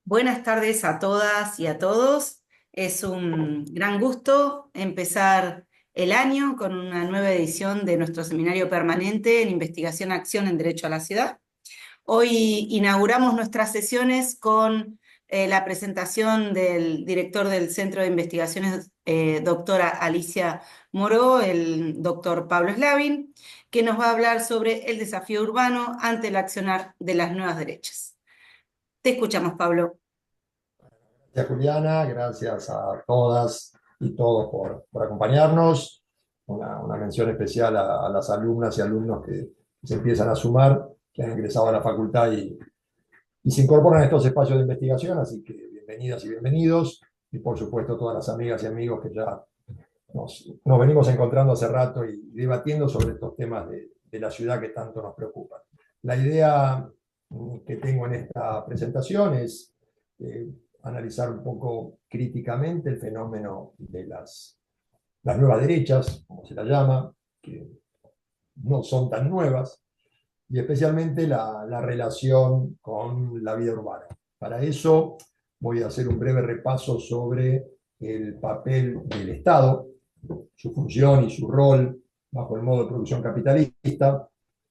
Buenas tardes a todas y a todos. Es un gran gusto empezar el año con una nueva edición de nuestro seminario permanente en Investigación Acción en Derecho a la Ciudad. Hoy inauguramos nuestras sesiones con la presentación del director del Centro de Investigaciones, doctora Alicia Moró, el doctor Pablo Slavin, que nos va a hablar sobre el desafío urbano ante el accionar de las nuevas derechas. Te escuchamos, Pablo. Gracias, Juliana, gracias a todas y todos por acompañarnos. Una mención especial a las alumnas y alumnos que se empiezan a sumar, que han ingresado a la facultad y se incorporan a estos espacios de investigación, así que bienvenidas y bienvenidos. Y por supuesto todas las amigas y amigos que ya nos venimos encontrando hace rato y debatiendo sobre estos temas de la ciudad que tanto nos preocupan. La idea que tengo en esta presentación es eh, analizar un poco críticamente el fenómeno de las nuevas derechas, como se la llama, que no son tan nuevas, y especialmente la relación con la vida urbana. Para eso voy a hacer un breve repaso sobre el papel del Estado, su función y su rol bajo el modo de producción capitalista.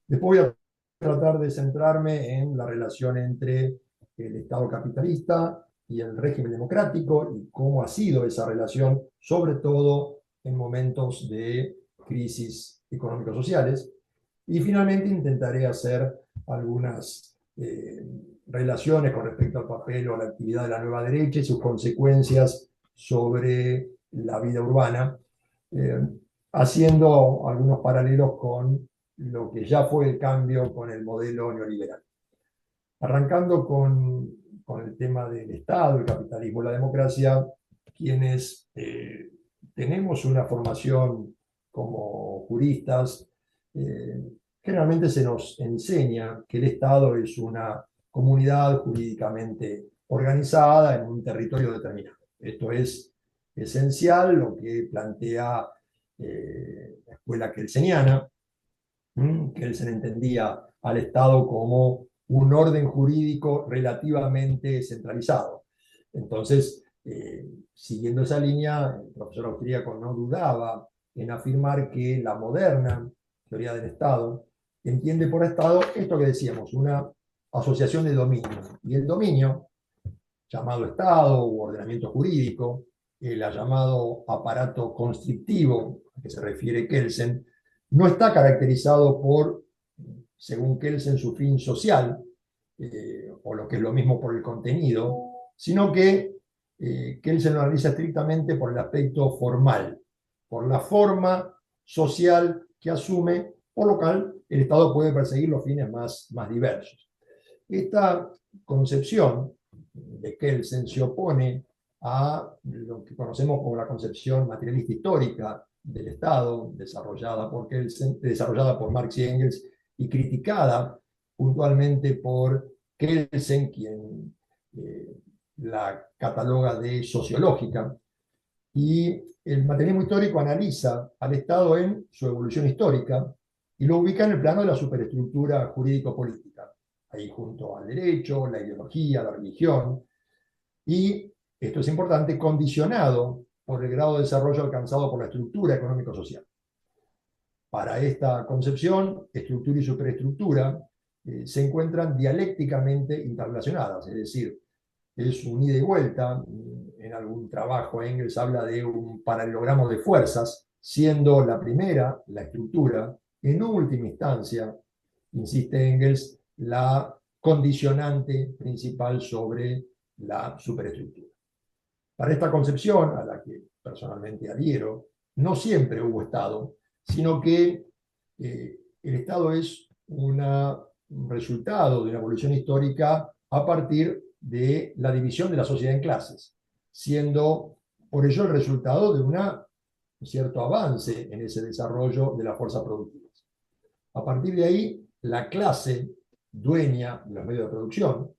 Después voy a tratar de centrarme en la relación entre el Estado capitalista y el régimen democrático y cómo ha sido esa relación, sobre todo en momentos de crisis económico-sociales. Y finalmente intentaré hacer algunas relaciones con respecto al papel o a la actividad de la nueva derecha y sus consecuencias sobre la vida urbana, eh, haciendo algunos paralelos con lo que ya fue el cambio con el modelo neoliberal. Arrancando con el tema del Estado, el capitalismo, la democracia, quienes tenemos una formación como juristas, generalmente se nos enseña que el Estado es una comunidad jurídicamente organizada en un territorio determinado. Esto es esencial, lo que plantea la escuela kelseniana. Kelsen entendía al Estado como un orden jurídico relativamente centralizado. Entonces, siguiendo esa línea, el profesor austríaco no dudaba en afirmar que la moderna teoría del Estado entiende por Estado esto que decíamos, una asociación de dominio. Y el dominio, llamado Estado u ordenamiento jurídico, el llamado aparato constrictivo a que se refiere Kelsen, no está caracterizado por, según Kelsen, su fin social, o lo que es lo mismo por el contenido, sino que Kelsen lo analiza estrictamente por el aspecto formal, por la forma social que asume, por lo cual el Estado puede perseguir los fines más diversos. Esta concepción de Kelsen se opone a lo que conocemos como la concepción materialista histórica del Estado, desarrollada por Kelsen, desarrollada por Marx y Engels y criticada puntualmente por Kelsen, quien la cataloga de sociológica. Y el materialismo histórico analiza al Estado en su evolución histórica y lo ubica en el plano de la superestructura jurídico-política, ahí junto al derecho, la ideología, la religión, y esto es importante, condicionado por el grado de desarrollo alcanzado por la estructura económico-social. Para esta concepción, estructura y superestructura se encuentran dialécticamente interrelacionadas, es decir, es un ida y vuelta. En algún trabajo Engels habla de un paralelogramo de fuerzas, siendo la primera, la estructura, en última instancia, insiste Engels, la condicionante principal sobre la superestructura. Para esta concepción, a la que personalmente adhiero, no siempre hubo Estado, sino que el Estado es un resultado de una evolución histórica a partir de la división de la sociedad en clases, siendo por ello el resultado de un cierto avance en ese desarrollo de las fuerzas productivas. A partir de ahí, la clase dueña de los medios de producción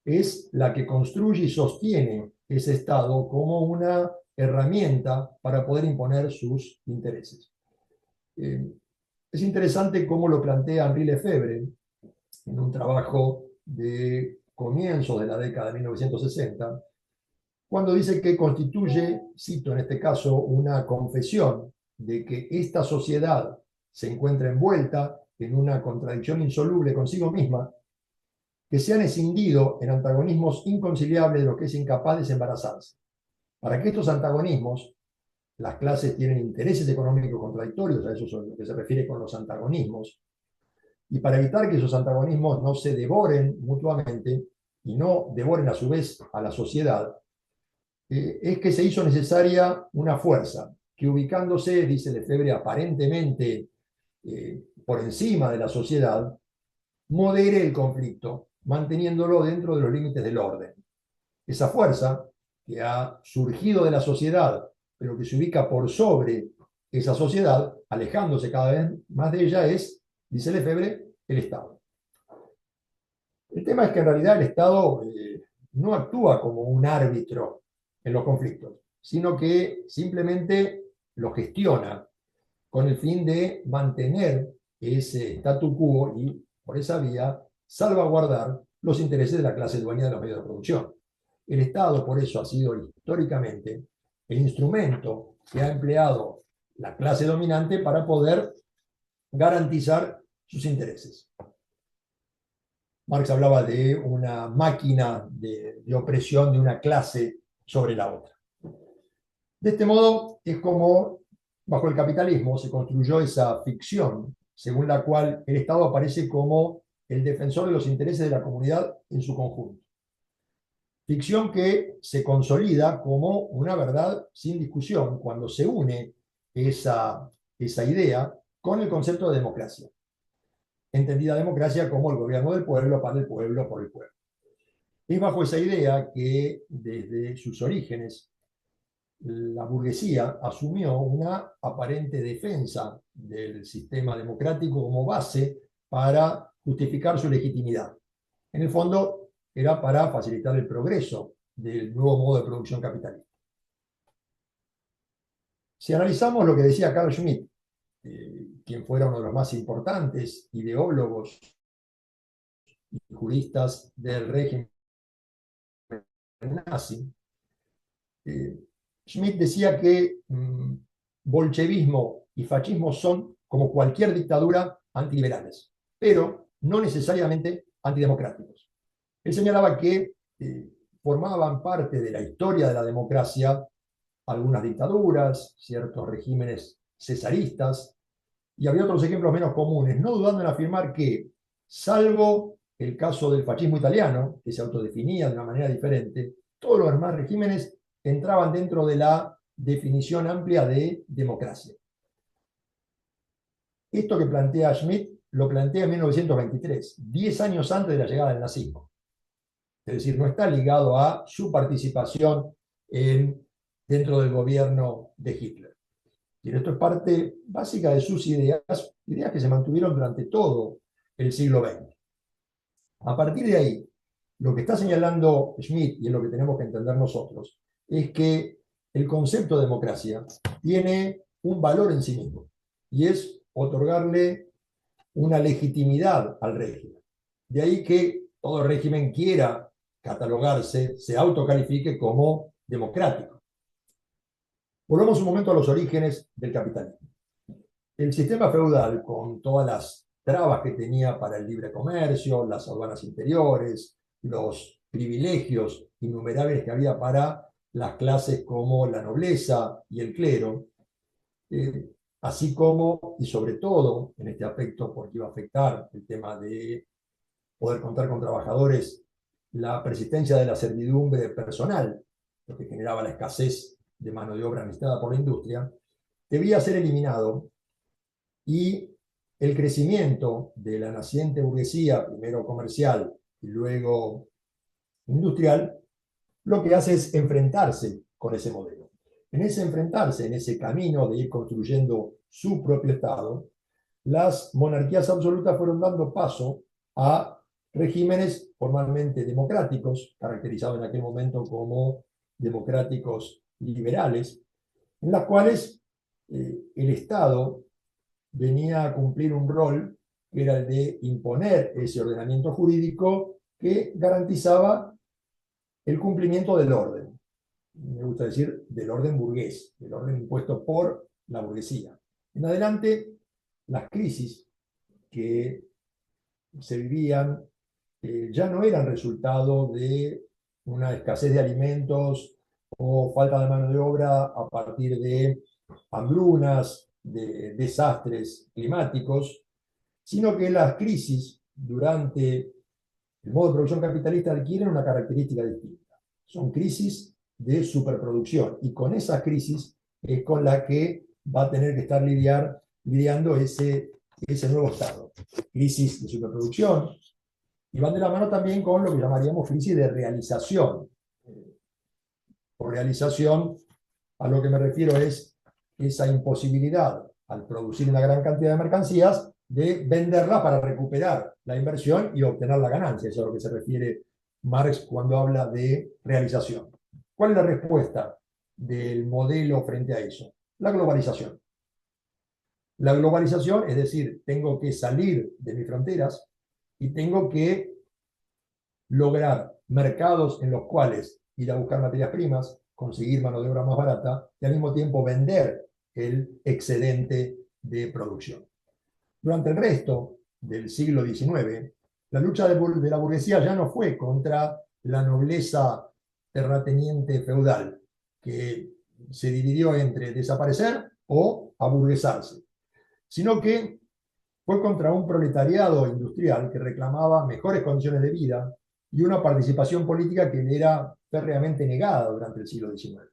es la que construye y sostiene ese Estado como una herramienta para poder imponer sus intereses. Es interesante cómo lo plantea Henri Lefebvre en un trabajo de comienzos de la década de 1960, cuando dice que constituye, cito en este caso, una confesión de que esta sociedad se encuentra envuelta en una contradicción insoluble consigo misma, que se han escindido en antagonismos inconciliables de lo que es incapaz de desembarazarse. Para que estos antagonismos, las clases tienen intereses económicos contradictorios, a eso es lo que se refiere con los antagonismos, y para evitar que esos antagonismos no se devoren mutuamente y no devoren a su vez a la sociedad, es que se hizo necesaria una fuerza que, ubicándose, dice Lefebvre, aparentemente por encima de la sociedad, modere el conflicto, manteniéndolo dentro de los límites del orden. Esa fuerza que ha surgido de la sociedad, pero que se ubica por sobre esa sociedad, alejándose cada vez más de ella, es, dice Lefebvre, el Estado. El tema es que en realidad el Estado no actúa como un árbitro en los conflictos, sino que simplemente lo gestiona con el fin de mantener ese statu quo y, por esa vía, salvaguardar los intereses de la clase dueña de los medios de producción. El Estado, por eso, ha sido históricamente el instrumento que ha empleado la clase dominante para poder garantizar sus intereses. Marx hablaba de una máquina de opresión de una clase sobre la otra. De este modo es como bajo el capitalismo se construyó esa ficción según la cual el Estado aparece como el defensor de los intereses de la comunidad en su conjunto. Ficción que se consolida como una verdad sin discusión cuando se une esa idea con el concepto de democracia. Entendida democracia como el gobierno del pueblo, para el pueblo, por el pueblo. Es bajo esa idea que desde sus orígenes la burguesía asumió una aparente defensa del sistema democrático como base para justificar su legitimidad. En el fondo, era para facilitar el progreso del nuevo modo de producción capitalista. Si analizamos lo que decía Carl Schmitt, quien fuera uno de los más importantes ideólogos y juristas del régimen nazi, Schmitt decía que bolchevismo y fascismo son, como cualquier dictadura, antiliberales, pero no necesariamente antidemocráticos. Él señalaba que formaban parte de la historia de la democracia algunas dictaduras, ciertos regímenes cesaristas, y había otros ejemplos menos comunes, no dudando en afirmar que, salvo el caso del fascismo italiano, que se autodefinía de una manera diferente, todos los demás regímenes entraban dentro de la definición amplia de democracia. Esto que plantea Schmitt lo plantea en 1923, 10 años antes de la llegada del nazismo. Es decir, no está ligado a su participación dentro del gobierno de Hitler. Y esto es parte básica de sus ideas, ideas que se mantuvieron durante todo el siglo XX. A partir de ahí, lo que está señalando Schmitt, y es lo que tenemos que entender nosotros, es que el concepto de democracia tiene un valor en sí mismo, y es otorgarle una legitimidad al régimen. De ahí que todo régimen quiera catalogarse, se autocalifique como democrático. Volvamos un momento a los orígenes del capitalismo. El sistema feudal, con todas las trabas que tenía para el libre comercio, las aduanas interiores, los privilegios innumerables que había para las clases como la nobleza y el clero, así como, y sobre todo en este aspecto, porque iba a afectar el tema de poder contar con trabajadores, la persistencia de la servidumbre personal, lo que generaba la escasez de mano de obra necesitada por la industria, debía ser eliminado, y el crecimiento de la naciente burguesía, primero comercial y luego industrial, lo que hace es enfrentarse con ese modelo. En ese enfrentarse, en ese camino de ir construyendo su propio Estado, las monarquías absolutas fueron dando paso a regímenes formalmente democráticos, caracterizados en aquel momento como democráticos liberales, en las cuales el Estado venía a cumplir un rol que era el de imponer ese ordenamiento jurídico que garantizaba el cumplimiento del orden. Me gusta decir del orden burgués, del orden impuesto por la burguesía. En adelante, las crisis que se vivían ya no eran resultado de una escasez de alimentos o falta de mano de obra a partir de hambrunas, de desastres climáticos, sino que las crisis durante el modo de producción capitalista adquieren una característica distinta. Son crisis de superproducción, y con esa crisis es con la que va a tener que estar lidiando ese nuevo estado. Crisis de superproducción, y van de la mano también con lo que llamaríamos crisis de realización. Por realización, a lo que me refiero es esa imposibilidad, al producir una gran cantidad de mercancías, de venderla para recuperar la inversión y obtener la ganancia. Eso es a lo que se refiere Marx cuando habla de realización. ¿Cuál es la respuesta del modelo frente a eso? La globalización. La globalización, es decir, tengo que salir de mis fronteras y tengo que lograr mercados en los cuales ir a buscar materias primas, conseguir mano de obra más barata y al mismo tiempo vender el excedente de producción. Durante el resto del siglo XIX, la lucha de la burguesía ya no fue contra la nobleza terrateniente feudal, que se dividió entre desaparecer o aburguesarse, sino que fue contra un proletariado industrial que reclamaba mejores condiciones de vida y una participación política que le era férreamente negada durante el siglo XIX.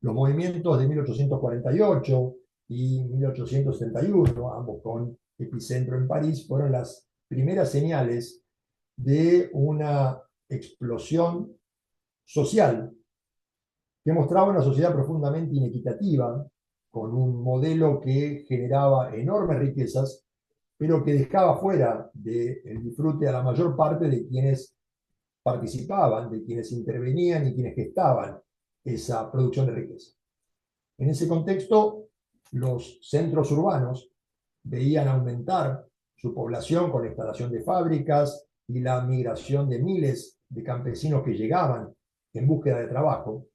Los movimientos de 1848 y 1871, ambos con epicentro en París, fueron las primeras señales de una explosión social que mostraba una sociedad profundamente inequitativa, con un modelo que generaba enormes riquezas, pero que dejaba fuera del disfrute a la mayor parte de quienes participaban, de quienes intervenían y quienes gestaban esa producción de riqueza. En ese contexto, los centros urbanos veían aumentar su población con la instalación de fábricas y la migración de miles de campesinos que llegaban en búsqueda de trabajo,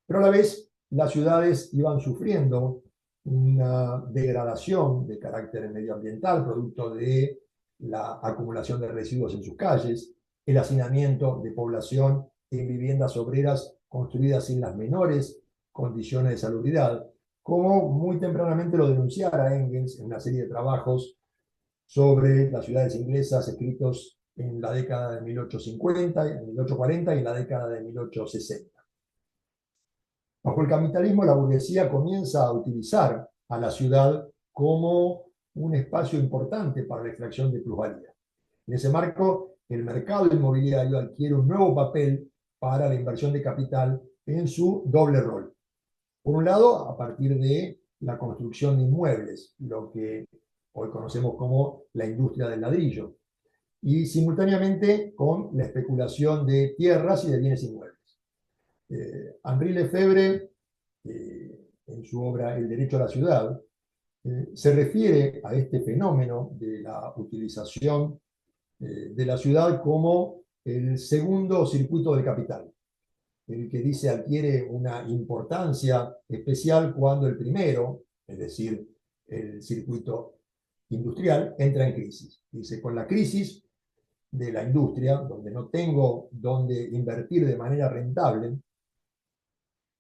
pero a la vez las ciudades iban sufriendo una degradación de carácter medioambiental, producto de la acumulación de residuos en sus calles, el hacinamiento de población en viviendas obreras construidas sin las menores condiciones de salubridad, como muy tempranamente lo denunciara Engels en una serie de trabajos sobre las ciudades inglesas escritos en la década de 1850, en 1840 y en la década de 1860. Bajo el capitalismo, la burguesía comienza a utilizar a la ciudad como un espacio importante para la extracción de plusvalía. En ese marco, el mercado inmobiliario adquiere un nuevo papel para la inversión de capital en su doble rol. Por un lado, a partir de la construcción de inmuebles, lo que hoy conocemos como la industria del ladrillo, y simultáneamente con la especulación de tierras y de bienes inmuebles. Henri Lefebvre, en su obra El derecho a la ciudad, se refiere a este fenómeno de la utilización de la ciudad como el segundo circuito del capital, el que dice adquiere una importancia especial cuando el primero, es decir, el circuito industrial, entra en crisis. Dice, con la crisis de la industria, donde no tengo dónde invertir de manera rentable,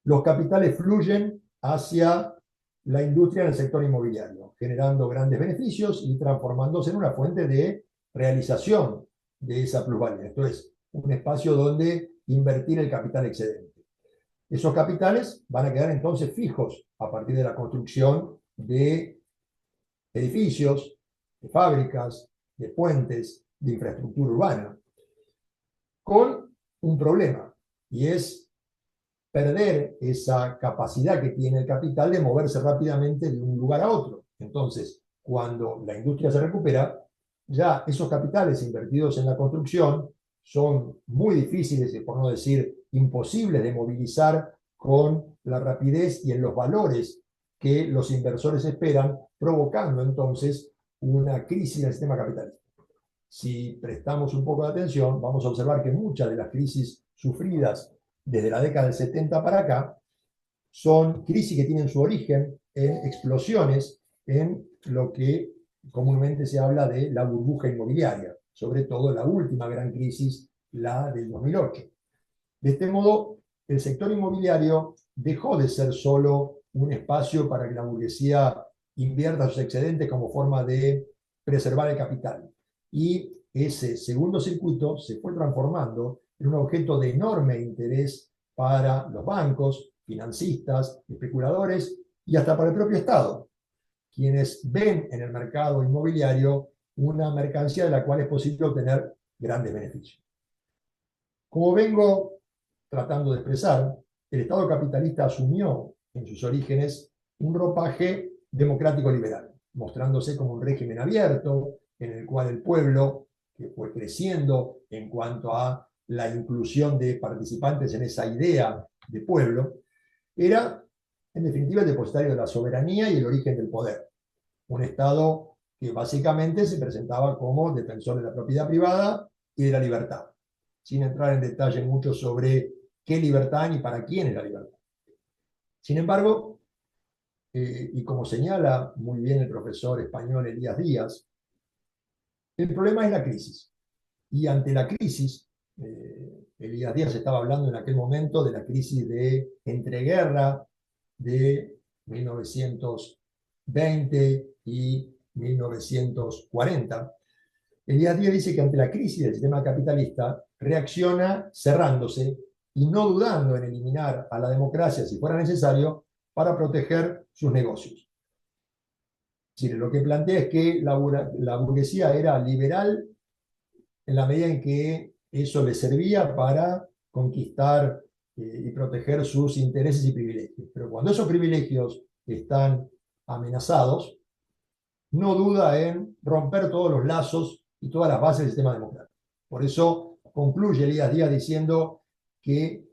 los capitales fluyen hacia la industria en el sector inmobiliario, generando grandes beneficios y transformándose en una fuente de realización de esa plusvalía. Esto es un espacio donde invertir el capital excedente. Esos capitales van a quedar entonces fijos a partir de la construcción de edificios, de fábricas, de puentes, de infraestructura urbana, con un problema, y es perder esa capacidad que tiene el capital de moverse rápidamente de un lugar a otro. Entonces, cuando la industria se recupera, ya esos capitales invertidos en la construcción son muy difíciles, por no decir imposibles, de movilizar con la rapidez y en los valores que los inversores esperan, provocando entonces una crisis en el sistema capitalista. si prestamos un poco de atención, vamos a observar que muchas de las crisis sufridas desde la década del 70 para acá son crisis que tienen su origen en explosiones en lo que comúnmente se habla de la burbuja inmobiliaria, sobre todo la última gran crisis, la del 2008. De este modo, el sector inmobiliario dejó de ser solo un espacio para que la burguesía invierta sus excedentes como forma de preservar el capital. Y ese segundo circuito se fue transformando en un objeto de enorme interés para los bancos, financistas, especuladores y hasta para el propio Estado, quienes ven en el mercado inmobiliario una mercancía de la cual es posible obtener grandes beneficios. Como vengo tratando de expresar, el Estado capitalista asumió en sus orígenes un ropaje democrático liberal, mostrándose como un régimen abierto en el cual el pueblo, que fue creciendo en cuanto a la inclusión de participantes en esa idea de pueblo, era en definitiva el depositario de la soberanía y el origen del poder. Un Estado que básicamente se presentaba como defensor de la propiedad privada y de la libertad, sin entrar en detalle mucho sobre qué libertad ni para quién es la libertad. Sin embargo, y como señala muy bien el profesor español Elías Díaz, el problema es la crisis. Y ante la crisis, Elías Díaz estaba hablando en aquel momento de la crisis de entreguerra de 1920 y 1940. Elías Díaz dice que ante la crisis del sistema capitalista reacciona cerrándose y no dudando en eliminar a la democracia si fuera necesario para proteger sus negocios. Es decir, lo que plantea es que la burguesía era liberal en la medida en que eso le servía para conquistar y proteger sus intereses y privilegios. Pero cuando esos privilegios están amenazados, no duda en romper todos los lazos y todas las bases del sistema democrático. Por eso concluye Elías Díaz diciendo que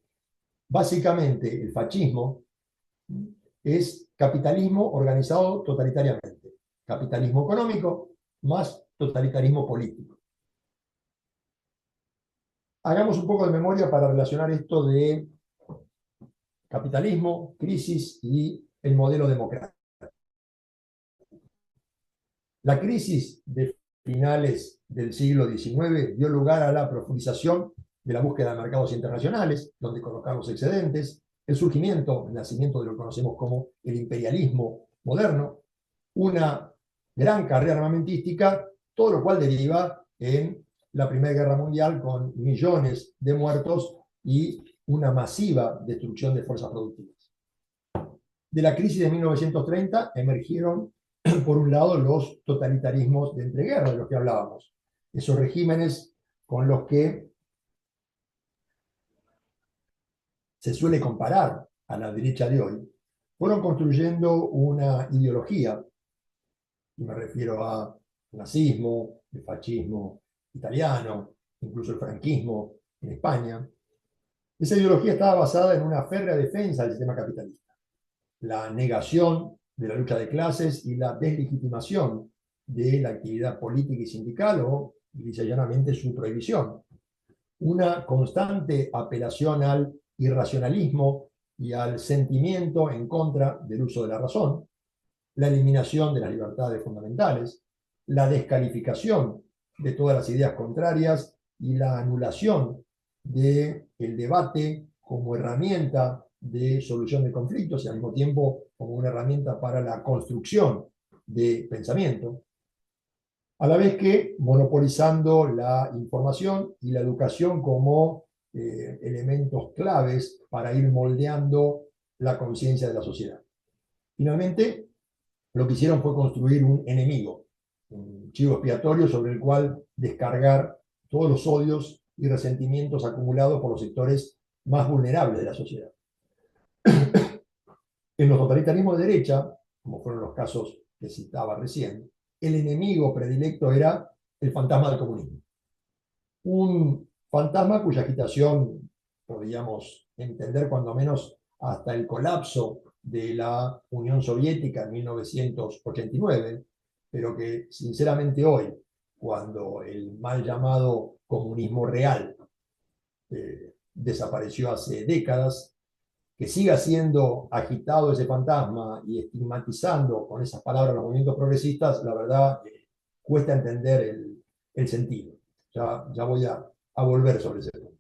básicamente el fascismo es capitalismo organizado totalitariamente. Capitalismo económico más totalitarismo político. Hagamos un poco de memoria para relacionar esto de capitalismo, crisis y el modelo democrático. La crisis de finales del siglo XIX dio lugar a la profundización de la búsqueda de mercados internacionales, donde colocar los excedentes, el surgimiento, el nacimiento de lo que conocemos como el imperialismo moderno, una gran carrera armamentística, todo lo cual deriva en la Primera Guerra Mundial con millones de muertos y una masiva destrucción de fuerzas productivas. De la crisis de 1930 emergieron, por un lado, los totalitarismos de entreguerra, de los que hablábamos, esos regímenes con los que se suele comparar a la derecha de hoy, fueron construyendo una ideología, y me refiero a nazismo, el fascismo italiano, incluso el franquismo en España. Esa ideología estaba basada en una férrea defensa del sistema capitalista, la negación de la lucha de clases y la deslegitimación de la actividad política y sindical o, lisa y llanamente, su prohibición. Una constante apelación al irracionalismo y al sentimiento en contra del uso de la razón, la eliminación de las libertades fundamentales, la descalificación de todas las ideas contrarias y la anulación del debate como herramienta de solución de conflictos y al mismo tiempo como una herramienta para la construcción de pensamiento, a la vez que monopolizando la información y la educación como elementos claves para ir moldeando la conciencia de la sociedad. Finalmente, lo que hicieron fue construir un enemigo, un chivo expiatorio sobre el cual descargar todos los odios y resentimientos acumulados por los sectores más vulnerables de la sociedad. En los totalitarismos de derecha, como fueron los casos que citaba recién, el enemigo predilecto era el fantasma del comunismo. Un fantasma cuya agitación podríamos entender cuando menos hasta el colapso de la Unión Soviética en 1989, pero que sinceramente hoy, cuando el mal llamado comunismo real desapareció hace décadas, que siga siendo agitado ese fantasma y estigmatizando con esas palabras los movimientos progresistas, la verdad, cuesta entender el sentido. Ya voy a volver sobre ese punto.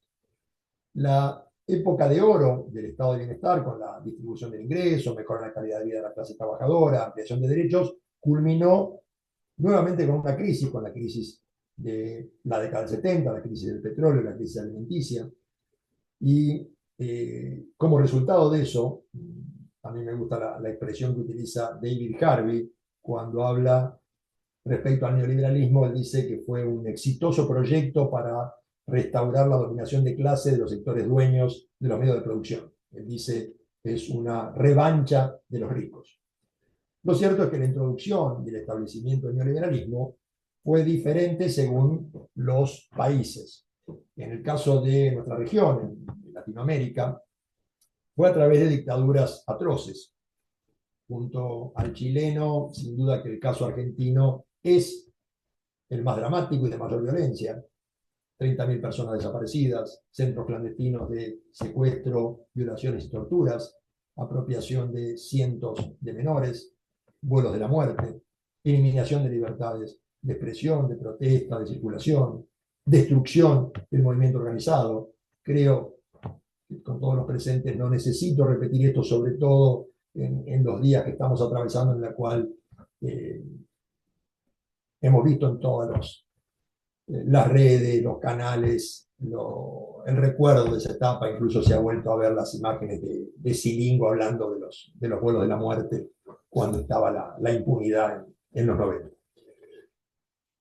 La época de oro del estado de bienestar, con la distribución del ingreso, mejora la calidad de vida de la clase trabajadora, ampliación de derechos, culminó nuevamente con la crisis de la década del 70, la crisis del petróleo, la crisis alimenticia. Y como resultado de eso, a mí me gusta la expresión que utiliza David Harvey cuando habla respecto al neoliberalismo. Él dice que fue un exitoso proyecto para restaurar la dominación de clase de los sectores dueños de los medios de producción. Él dice que es una revancha de los ricos. Lo cierto es que la introducción y el establecimiento del neoliberalismo fue diferente según los países. En el caso de nuestra región, en Latinoamérica, fue a través de dictaduras atroces. Junto al chileno, sin duda que el caso argentino es el más dramático y de mayor violencia. 30.000 personas desaparecidas, centros clandestinos de secuestro, violaciones y torturas, apropiación de cientos de menores, vuelos de la muerte, eliminación de libertades de expresión, de protesta, de circulación, destrucción del movimiento organizado. Creo que con todos los presentes no necesito repetir esto, sobre todo en los días que estamos atravesando, en la cual hemos visto en todas las redes, los canales, el recuerdo de esa etapa. Incluso se ha vuelto a ver las imágenes de Silingo hablando de los vuelos de la muerte cuando estaba la impunidad en los 90.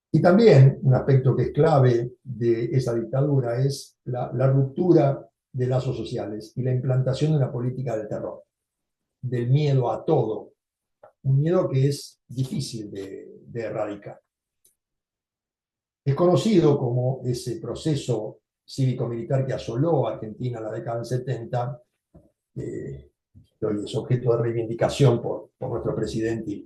Y también un aspecto que es clave de esa dictadura es la ruptura de lazos sociales y la implantación de una política del terror, del miedo a todo, un miedo que es difícil de erradicar. Es conocido como ese proceso cívico-militar que asoló a Argentina en la década del 70, que hoy es objeto de reivindicación por nuestro presidente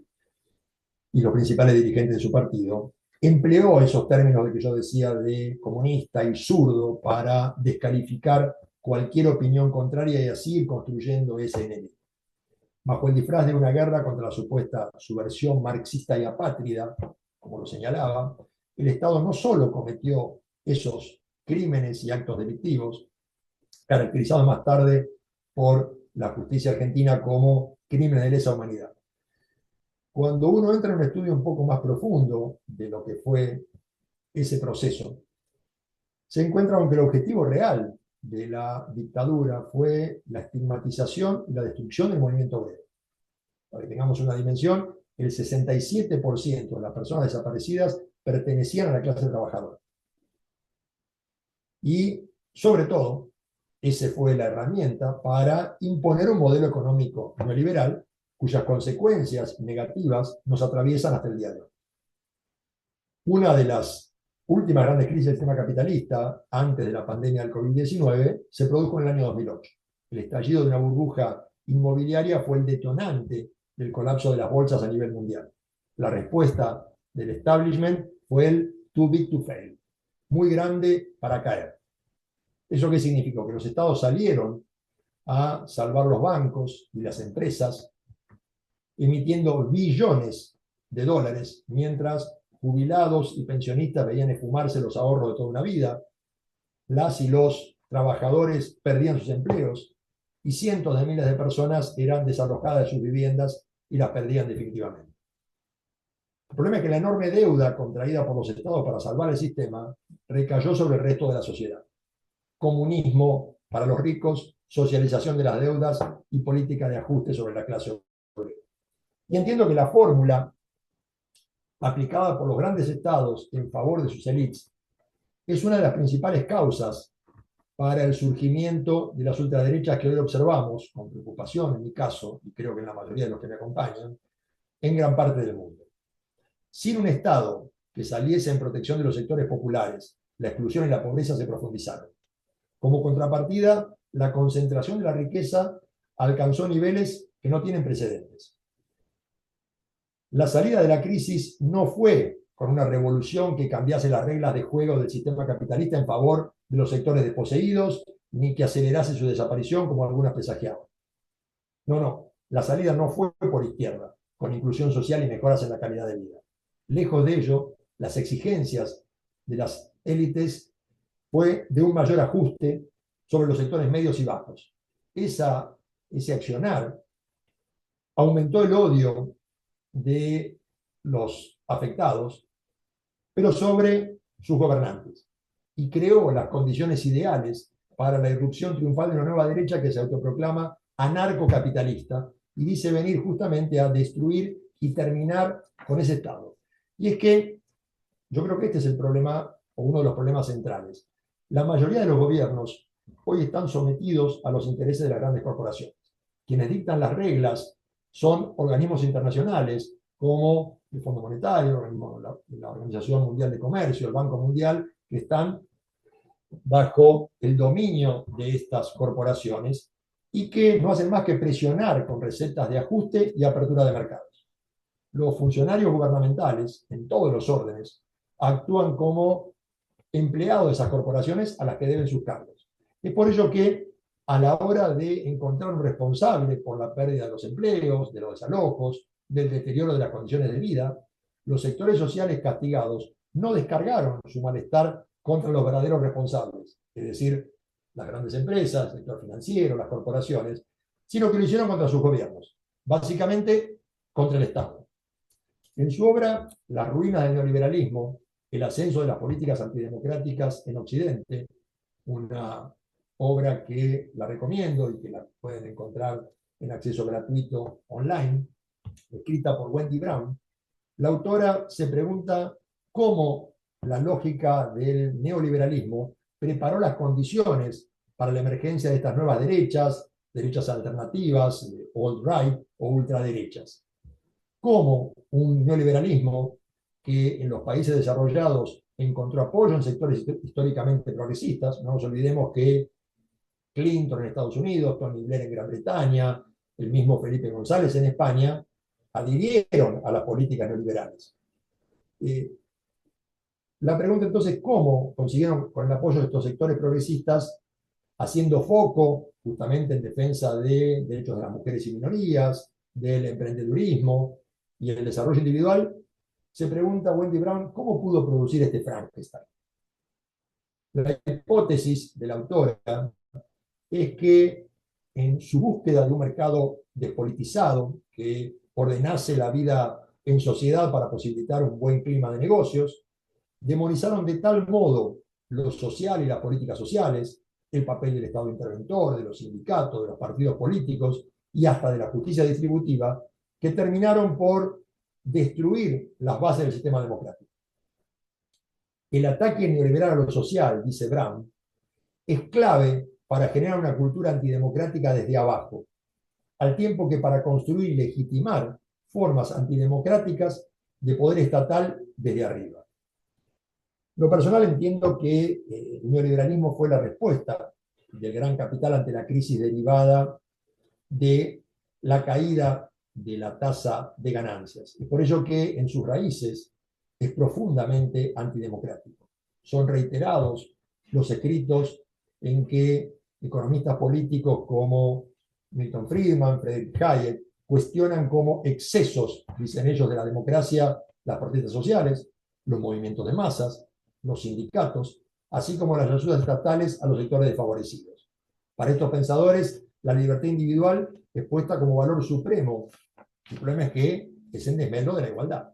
y los principales dirigentes de su partido. Empleó esos términos de que yo decía de comunista y zurdo para descalificar cualquier opinión contraria y así ir construyendo ese enemigo. Bajo el disfraz de una guerra contra la supuesta subversión marxista y apátrida, como lo señalaba, el Estado no solo cometió esos crímenes y actos delictivos, caracterizados más tarde por la justicia argentina como crímenes de lesa humanidad. Cuando uno entra en un estudio un poco más profundo de lo que fue ese proceso, se encuentra con que el objetivo real de la dictadura fue la estigmatización y la destrucción del movimiento obrero. Para que tengamos una dimensión, el 67% de las personas desaparecidas pertenecían a la clase trabajadora. Y, sobre todo, esa fue la herramienta para imponer un modelo económico neoliberal cuyas consecuencias negativas nos atraviesan hasta el día de hoy. Una de las últimas grandes crisis del sistema capitalista, antes de la pandemia del COVID-19, se produjo en el año 2008. El estallido de una burbuja inmobiliaria fue el detonante del colapso de las bolsas a nivel mundial. La respuesta del establishment fue el too big to fail, muy grande para caer. ¿Eso qué significó? Que los estados salieron a salvar los bancos y las empresas, emitiendo billones de dólares, mientras jubilados y pensionistas veían esfumarse los ahorros de toda una vida, las y los trabajadores perdían sus empleos y cientos de miles de personas eran desalojadas de sus viviendas y las perdían definitivamente. El problema es que la enorme deuda contraída por los estados para salvar el sistema recayó sobre el resto de la sociedad. Comunismo para los ricos, socialización de las deudas y política de ajuste sobre la clase obrera. Y entiendo que la fórmula aplicada por los grandes estados en favor de sus élites es una de las principales causas para el surgimiento de las ultraderechas que hoy observamos, con preocupación en mi caso, y creo que en la mayoría de los que me acompañan, en gran parte del mundo. Sin un Estado que saliese en protección de los sectores populares, la exclusión y la pobreza se profundizaron. Como contrapartida, la concentración de la riqueza alcanzó niveles que no tienen precedentes. La salida de la crisis no fue con una revolución que cambiase las reglas de juego del sistema capitalista en favor de los sectores desposeídos, ni que acelerase su desaparición como algunas presagiaban. No, no, la salida no fue por izquierda, con inclusión social y mejoras en la calidad de vida. Lejos de ello, las exigencias de las élites fue de un mayor ajuste sobre los sectores medios y bajos. Ese accionar aumentó el odio de los afectados, pero sobre sus gobernantes, y creó las condiciones ideales para la irrupción triunfal de una nueva derecha que se autoproclama anarcocapitalista y dice venir justamente a destruir y terminar con ese Estado. Y es que yo creo que este es el problema, o uno de los problemas centrales. La mayoría de los gobiernos hoy están sometidos a los intereses de las grandes corporaciones. Quienes dictan las reglas son organismos internacionales como el Fondo Monetario, la Organización Mundial de Comercio, el Banco Mundial, que están bajo el dominio de estas corporaciones y que no hacen más que presionar con recetas de ajuste y apertura de mercados. Los funcionarios gubernamentales, en todos los órdenes, actúan como empleados de esas corporaciones a las que deben sus cargos. Es por ello que a la hora de encontrar un responsable por la pérdida de los empleos, de los desalojos, del deterioro de las condiciones de vida, los sectores sociales castigados no descargaron su malestar contra los verdaderos responsables, es decir, las grandes empresas, el sector financiero, las corporaciones, sino que lo hicieron contra sus gobiernos, básicamente contra el Estado. En su obra Las ruinas del neoliberalismo, el ascenso de las políticas antidemocráticas en Occidente, una obra que la recomiendo y que la pueden encontrar en acceso gratuito online, escrita por Wendy Brown, la autora se pregunta cómo la lógica del neoliberalismo preparó las condiciones para la emergencia de estas nuevas derechas, derechas alternativas, alt-right o ultraderechas. Cómo un neoliberalismo que en los países desarrollados encontró apoyo en sectores históricamente progresistas. No nos olvidemos que Clinton en Estados Unidos, Tony Blair en Gran Bretaña, el mismo Felipe González en España, adhirieron a las políticas neoliberales. La pregunta entonces, ¿cómo consiguieron con el apoyo de estos sectores progresistas, haciendo foco justamente en defensa de derechos de las mujeres y minorías, del emprendedurismo y el desarrollo individual? Se pregunta Wendy Brown, ¿cómo pudo producir este Frankenstein? La hipótesis de la autora es que en su búsqueda de un mercado despolitizado que ordenase la vida en sociedad para posibilitar un buen clima de negocios, demonizaron de tal modo lo social y las políticas sociales, el papel del Estado interventor, de los sindicatos, de los partidos políticos y hasta de la justicia distributiva, que terminaron por destruir las bases del sistema democrático. El ataque neoliberal a lo social, dice Brown, es clave para generar una cultura antidemocrática desde abajo, al tiempo que para construir y legitimar formas antidemocráticas de poder estatal desde arriba. Lo personal entiendo que el neoliberalismo fue la respuesta del gran capital ante la crisis derivada de la caída de la tasa de ganancias. Es por ello que en sus raíces es profundamente antidemocrático. Son reiterados los escritos en que economistas políticos como Milton Friedman, Friedrich Hayek, cuestionan como excesos, dicen ellos, de la democracia las protestas sociales, los movimientos de masas, los sindicatos, así como las ayudas estatales a los sectores desfavorecidos. Para estos pensadores, la libertad individual es puesta como valor supremo. El problema es que es en desmedro de la igualdad.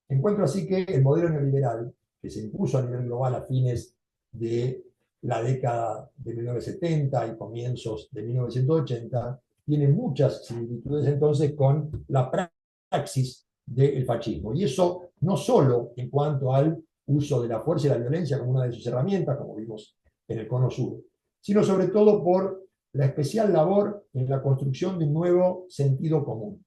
Encuentro así que el modelo neoliberal, que se impuso a nivel global a fines de la década de 1970 y comienzos de 1980, tiene muchas similitudes entonces con la praxis del fascismo. Y eso no solo en cuanto al uso de la fuerza y la violencia como una de sus herramientas, como vimos en el Cono Sur, sino sobre todo por la especial labor en la construcción de un nuevo sentido común.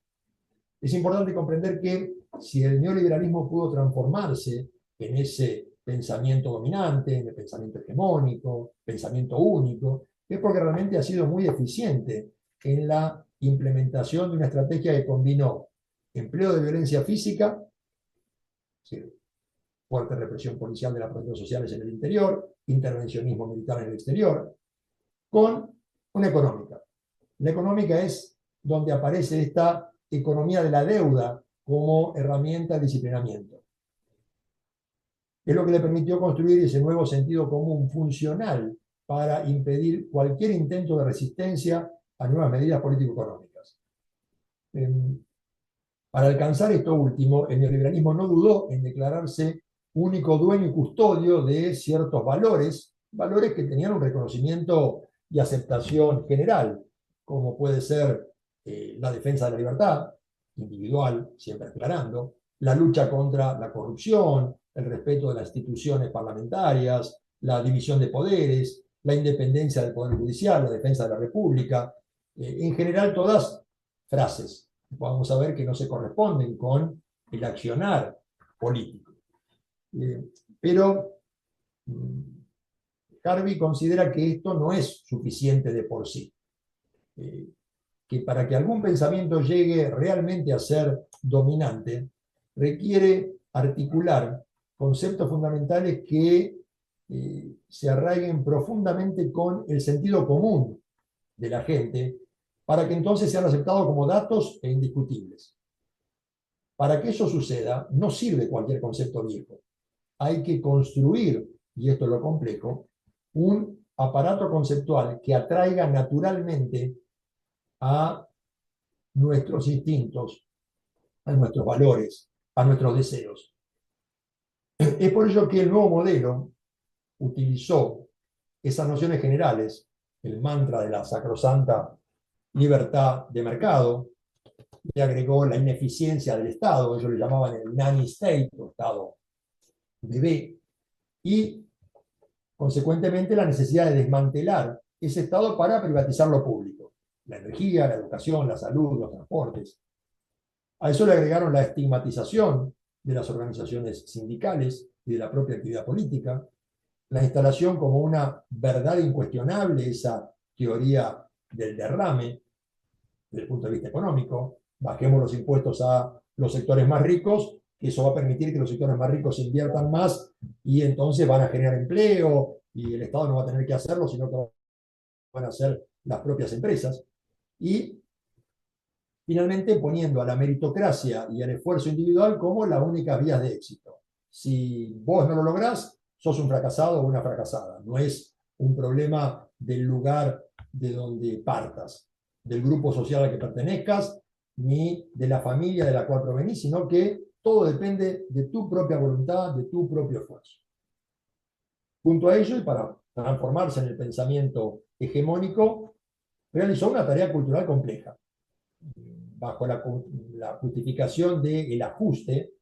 Es importante comprender que si el neoliberalismo pudo transformarse en ese pensamiento dominante, en el pensamiento hegemónico, pensamiento único, es porque realmente ha sido muy eficiente en la implementación de una estrategia que combinó empleo de violencia física Sí, fuerte represión policial de las protestas sociales en el interior, intervencionismo militar en el exterior, con una económica. La económica es donde aparece esta economía de la deuda como herramienta de disciplinamiento. Es lo que le permitió construir ese nuevo sentido común funcional para impedir cualquier intento de resistencia a nuevas medidas político-económicas. Para alcanzar esto último, el neoliberalismo no dudó en declararse único dueño y custodio de ciertos valores, valores que tenían un reconocimiento y aceptación general, como puede ser la defensa de la libertad individual, siempre aclarando, la lucha contra la corrupción, el respeto de las instituciones parlamentarias, la división de poderes, la independencia del Poder Judicial, la defensa de la República, en general todas frases vamos a ver que no se corresponden con el accionar político. Pero Harvey considera que esto no es suficiente de por sí. Que para que algún pensamiento llegue realmente a ser dominante, requiere articular conceptos fundamentales que se arraiguen profundamente con el sentido común de la gente, para que entonces sean aceptados como datos e indiscutibles. Para que eso suceda, no sirve cualquier concepto viejo. Hay que construir, y esto es lo complejo, un aparato conceptual que atraiga naturalmente a nuestros instintos, a nuestros valores, a nuestros deseos. Es por ello que el nuevo modelo utilizó esas nociones generales, el mantra de la sacrosanta libertad de mercado, le agregó la ineficiencia del Estado, ellos le llamaban el nanny state, o Estado bebé, y consecuentemente la necesidad de desmantelar ese Estado para privatizar lo público, la energía, la educación, la salud, los transportes. A eso le agregaron la estigmatización de las organizaciones sindicales y de la propia actividad política, la instalación como una verdad incuestionable, esa teoría del derrame desde el punto de vista económico, bajemos los impuestos a los sectores más ricos, que eso va a permitir que los sectores más ricos inviertan más y entonces van a generar empleo y el Estado no va a tener que hacerlo, sino que van a hacer las propias empresas. Y finalmente poniendo a la meritocracia y al esfuerzo individual como las únicas vías de éxito. Si vos no lo lográs, sos un fracasado o una fracasada. No es un problema del lugar de donde partas, del grupo social al que pertenezcas, ni de la familia de la cual provenís, sino que todo depende de tu propia voluntad, de tu propio esfuerzo. Junto a ello, y para transformarse en el pensamiento hegemónico, realizó una tarea cultural compleja bajo la justificación del ajuste.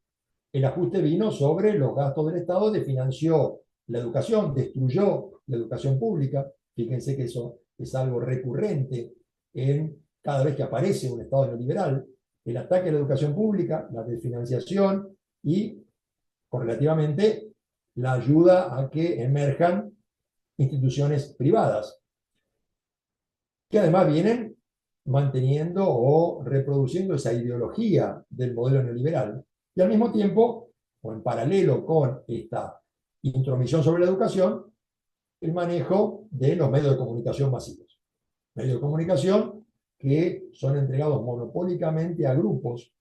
El ajuste vino sobre los gastos del Estado, desfinanció la educación, destruyó la educación pública. Fíjense que eso es algo recurrente en cada vez que aparece un Estado neoliberal, el ataque a la educación pública, la desfinanciación y, correlativamente, la ayuda a que emerjan instituciones privadas, que además vienen manteniendo o reproduciendo esa ideología del modelo neoliberal, y al mismo tiempo, o en paralelo con esta intromisión sobre la educación, el manejo de los medios de comunicación masivos. Medios de comunicación que son entregados monopólicamente a grupos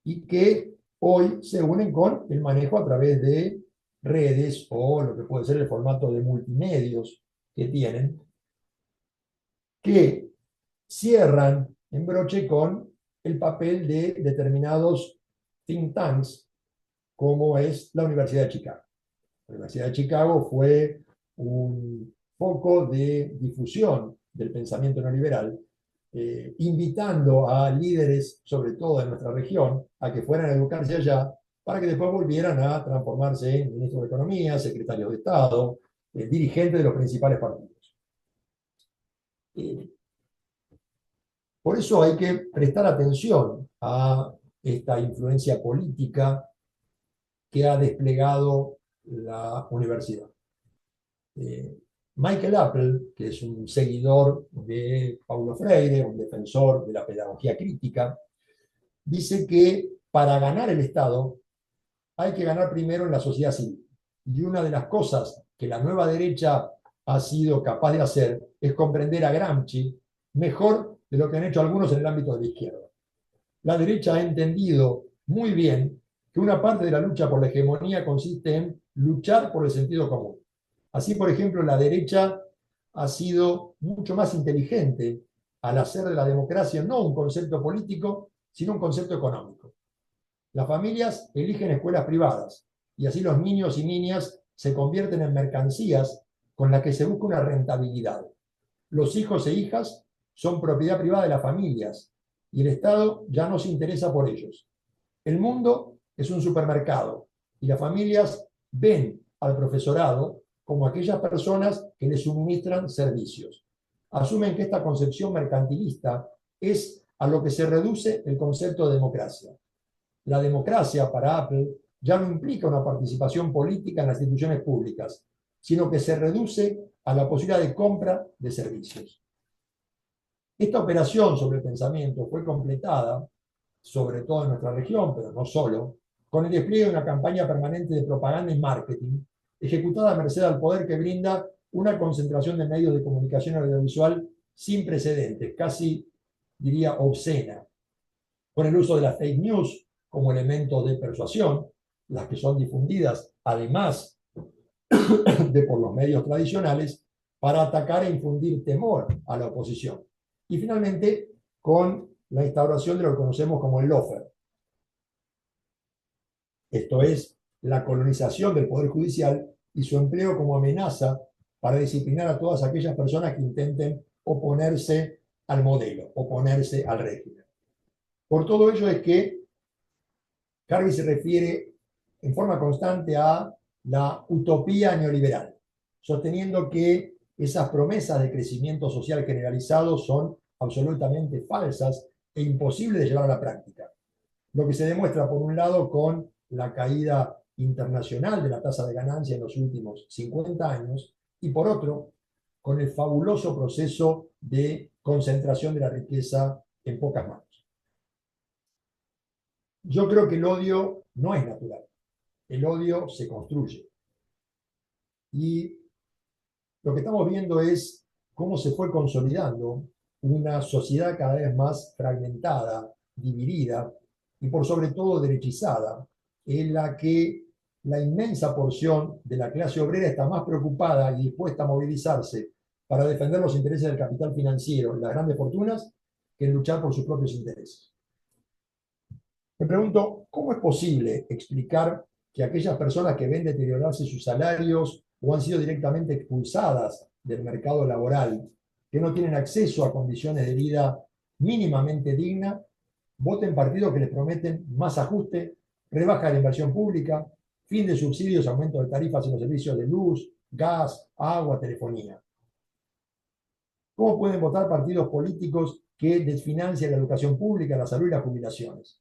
y que hoy se unen con el manejo a través de redes o lo que puede ser el formato de multimedios que tienen, que cierran en broche con el papel de determinados think tanks, como es la Universidad de Chicago. La Universidad de Chicago fue un foco de difusión del pensamiento neoliberal, invitando a líderes, sobre todo de nuestra región, a que fueran a educarse allá, para que después volvieran a transformarse en ministros de Economía, secretarios de Estado, dirigentes de los principales partidos. Por eso hay que prestar atención a esta influencia política que ha desplegado la universidad. Michael Apple, que es un seguidor de Paulo Freire, un defensor de la pedagogía crítica, dice que para ganar el Estado hay que ganar primero en la sociedad civil. Y una de las cosas que la nueva derecha ha sido capaz de hacer es comprender a Gramsci mejor de lo que han hecho algunos en el ámbito de la izquierda. La derecha ha entendido muy bien que una parte de la lucha por la hegemonía consiste en luchar por el sentido común. Así, por ejemplo, la derecha ha sido mucho más inteligente al hacer de la democracia no un concepto político, sino un concepto económico. Las familias eligen escuelas privadas y así los niños y niñas se convierten en mercancías con las que se busca una rentabilidad. Los hijos e hijas son propiedad privada de las familias y el Estado ya no se interesa por ellos. El mundo es un supermercado y las familias ven al profesorado como aquellas personas que les suministran servicios. Asumen que esta concepción mercantilista es a lo que se reduce el concepto de democracia. La democracia para Apple ya no implica una participación política en las instituciones públicas, sino que se reduce a la posibilidad de compra de servicios. Esta operación sobre el pensamiento fue completada, sobre todo en nuestra región, pero no solo, con el despliegue de una campaña permanente de propaganda y marketing, ejecutada a merced al poder que brinda una concentración de medios de comunicación audiovisual sin precedentes, casi diría obscena, con el uso de las fake news como elemento de persuasión, las que son difundidas además de por los medios tradicionales, para atacar e infundir temor a la oposición. Y finalmente, con la instauración de lo que conocemos como el lawfare. Esto es, la colonización del Poder Judicial y su empleo como amenaza para disciplinar a todas aquellas personas que intenten oponerse al modelo, oponerse al régimen. Por todo ello es que Harvey se refiere en forma constante a la utopía neoliberal, sosteniendo que esas promesas de crecimiento social generalizado son absolutamente falsas e imposibles de llevar a la práctica. Lo que se demuestra, por un lado, con la caída internacional de la tasa de ganancia en los últimos 50 años, y por otro, con el fabuloso proceso de concentración de la riqueza en pocas manos. Yo creo que el odio no es natural. El odio se construye. Y lo que estamos viendo es cómo se fue consolidando una sociedad cada vez más fragmentada, dividida y por sobre todo derechizada, en la que la inmensa porción de la clase obrera está más preocupada y dispuesta a movilizarse para defender los intereses del capital financiero y las grandes fortunas que en luchar por sus propios intereses. Me pregunto, ¿cómo es posible explicar que aquellas personas que ven deteriorarse sus salarios o han sido directamente expulsadas del mercado laboral, que no tienen acceso a condiciones de vida mínimamente digna, voten partidos que les prometen más ajuste, rebaja de la inversión pública, fin de subsidios, aumento de tarifas en los servicios de luz, gas, agua, telefonía? ¿Cómo pueden votar partidos políticos que desfinancian la educación pública, la salud y las jubilaciones?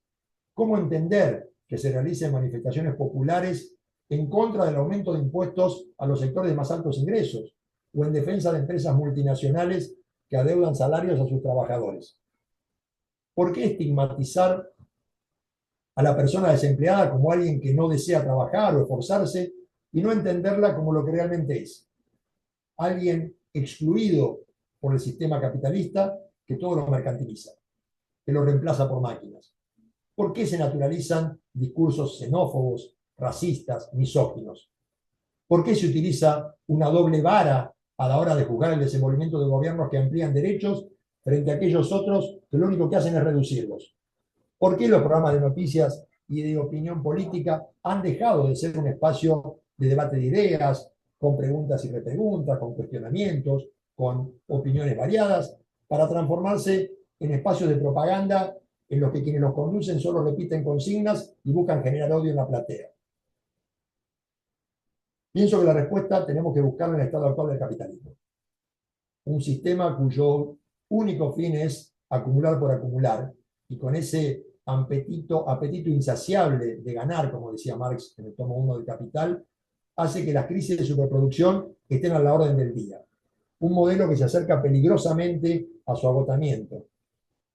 ¿Cómo entender que se realicen manifestaciones populares en contra del aumento de impuestos a los sectores de más altos ingresos o en defensa de empresas multinacionales que adeudan salarios a sus trabajadores? ¿Por qué estigmatizar a la persona desempleada como alguien que no desea trabajar o esforzarse y no entenderla como lo que realmente es? Alguien excluido por el sistema capitalista que todo lo mercantiliza, que lo reemplaza por máquinas. ¿Por qué se naturalizan discursos xenófobos, racistas, misóginos? ¿Por qué se utiliza una doble vara a la hora de juzgar el desenvolvimiento de gobiernos que amplían derechos frente a aquellos otros que lo único que hacen es reducirlos? ¿Por qué los programas de noticias y de opinión política han dejado de ser un espacio de debate de ideas, con preguntas y repreguntas, con cuestionamientos, con opiniones variadas, para transformarse en espacios de propaganda en los que quienes los conducen solo repiten consignas y buscan generar odio en la platea? Pienso que la respuesta tenemos que buscarla en el estado actual del capitalismo. Un sistema cuyo único fin es acumular por acumular, y con ese apetito insaciable de ganar, como decía Marx en el tomo 1 del Capital, hace que las crisis de superproducción estén a la orden del día. Un modelo que se acerca peligrosamente a su agotamiento,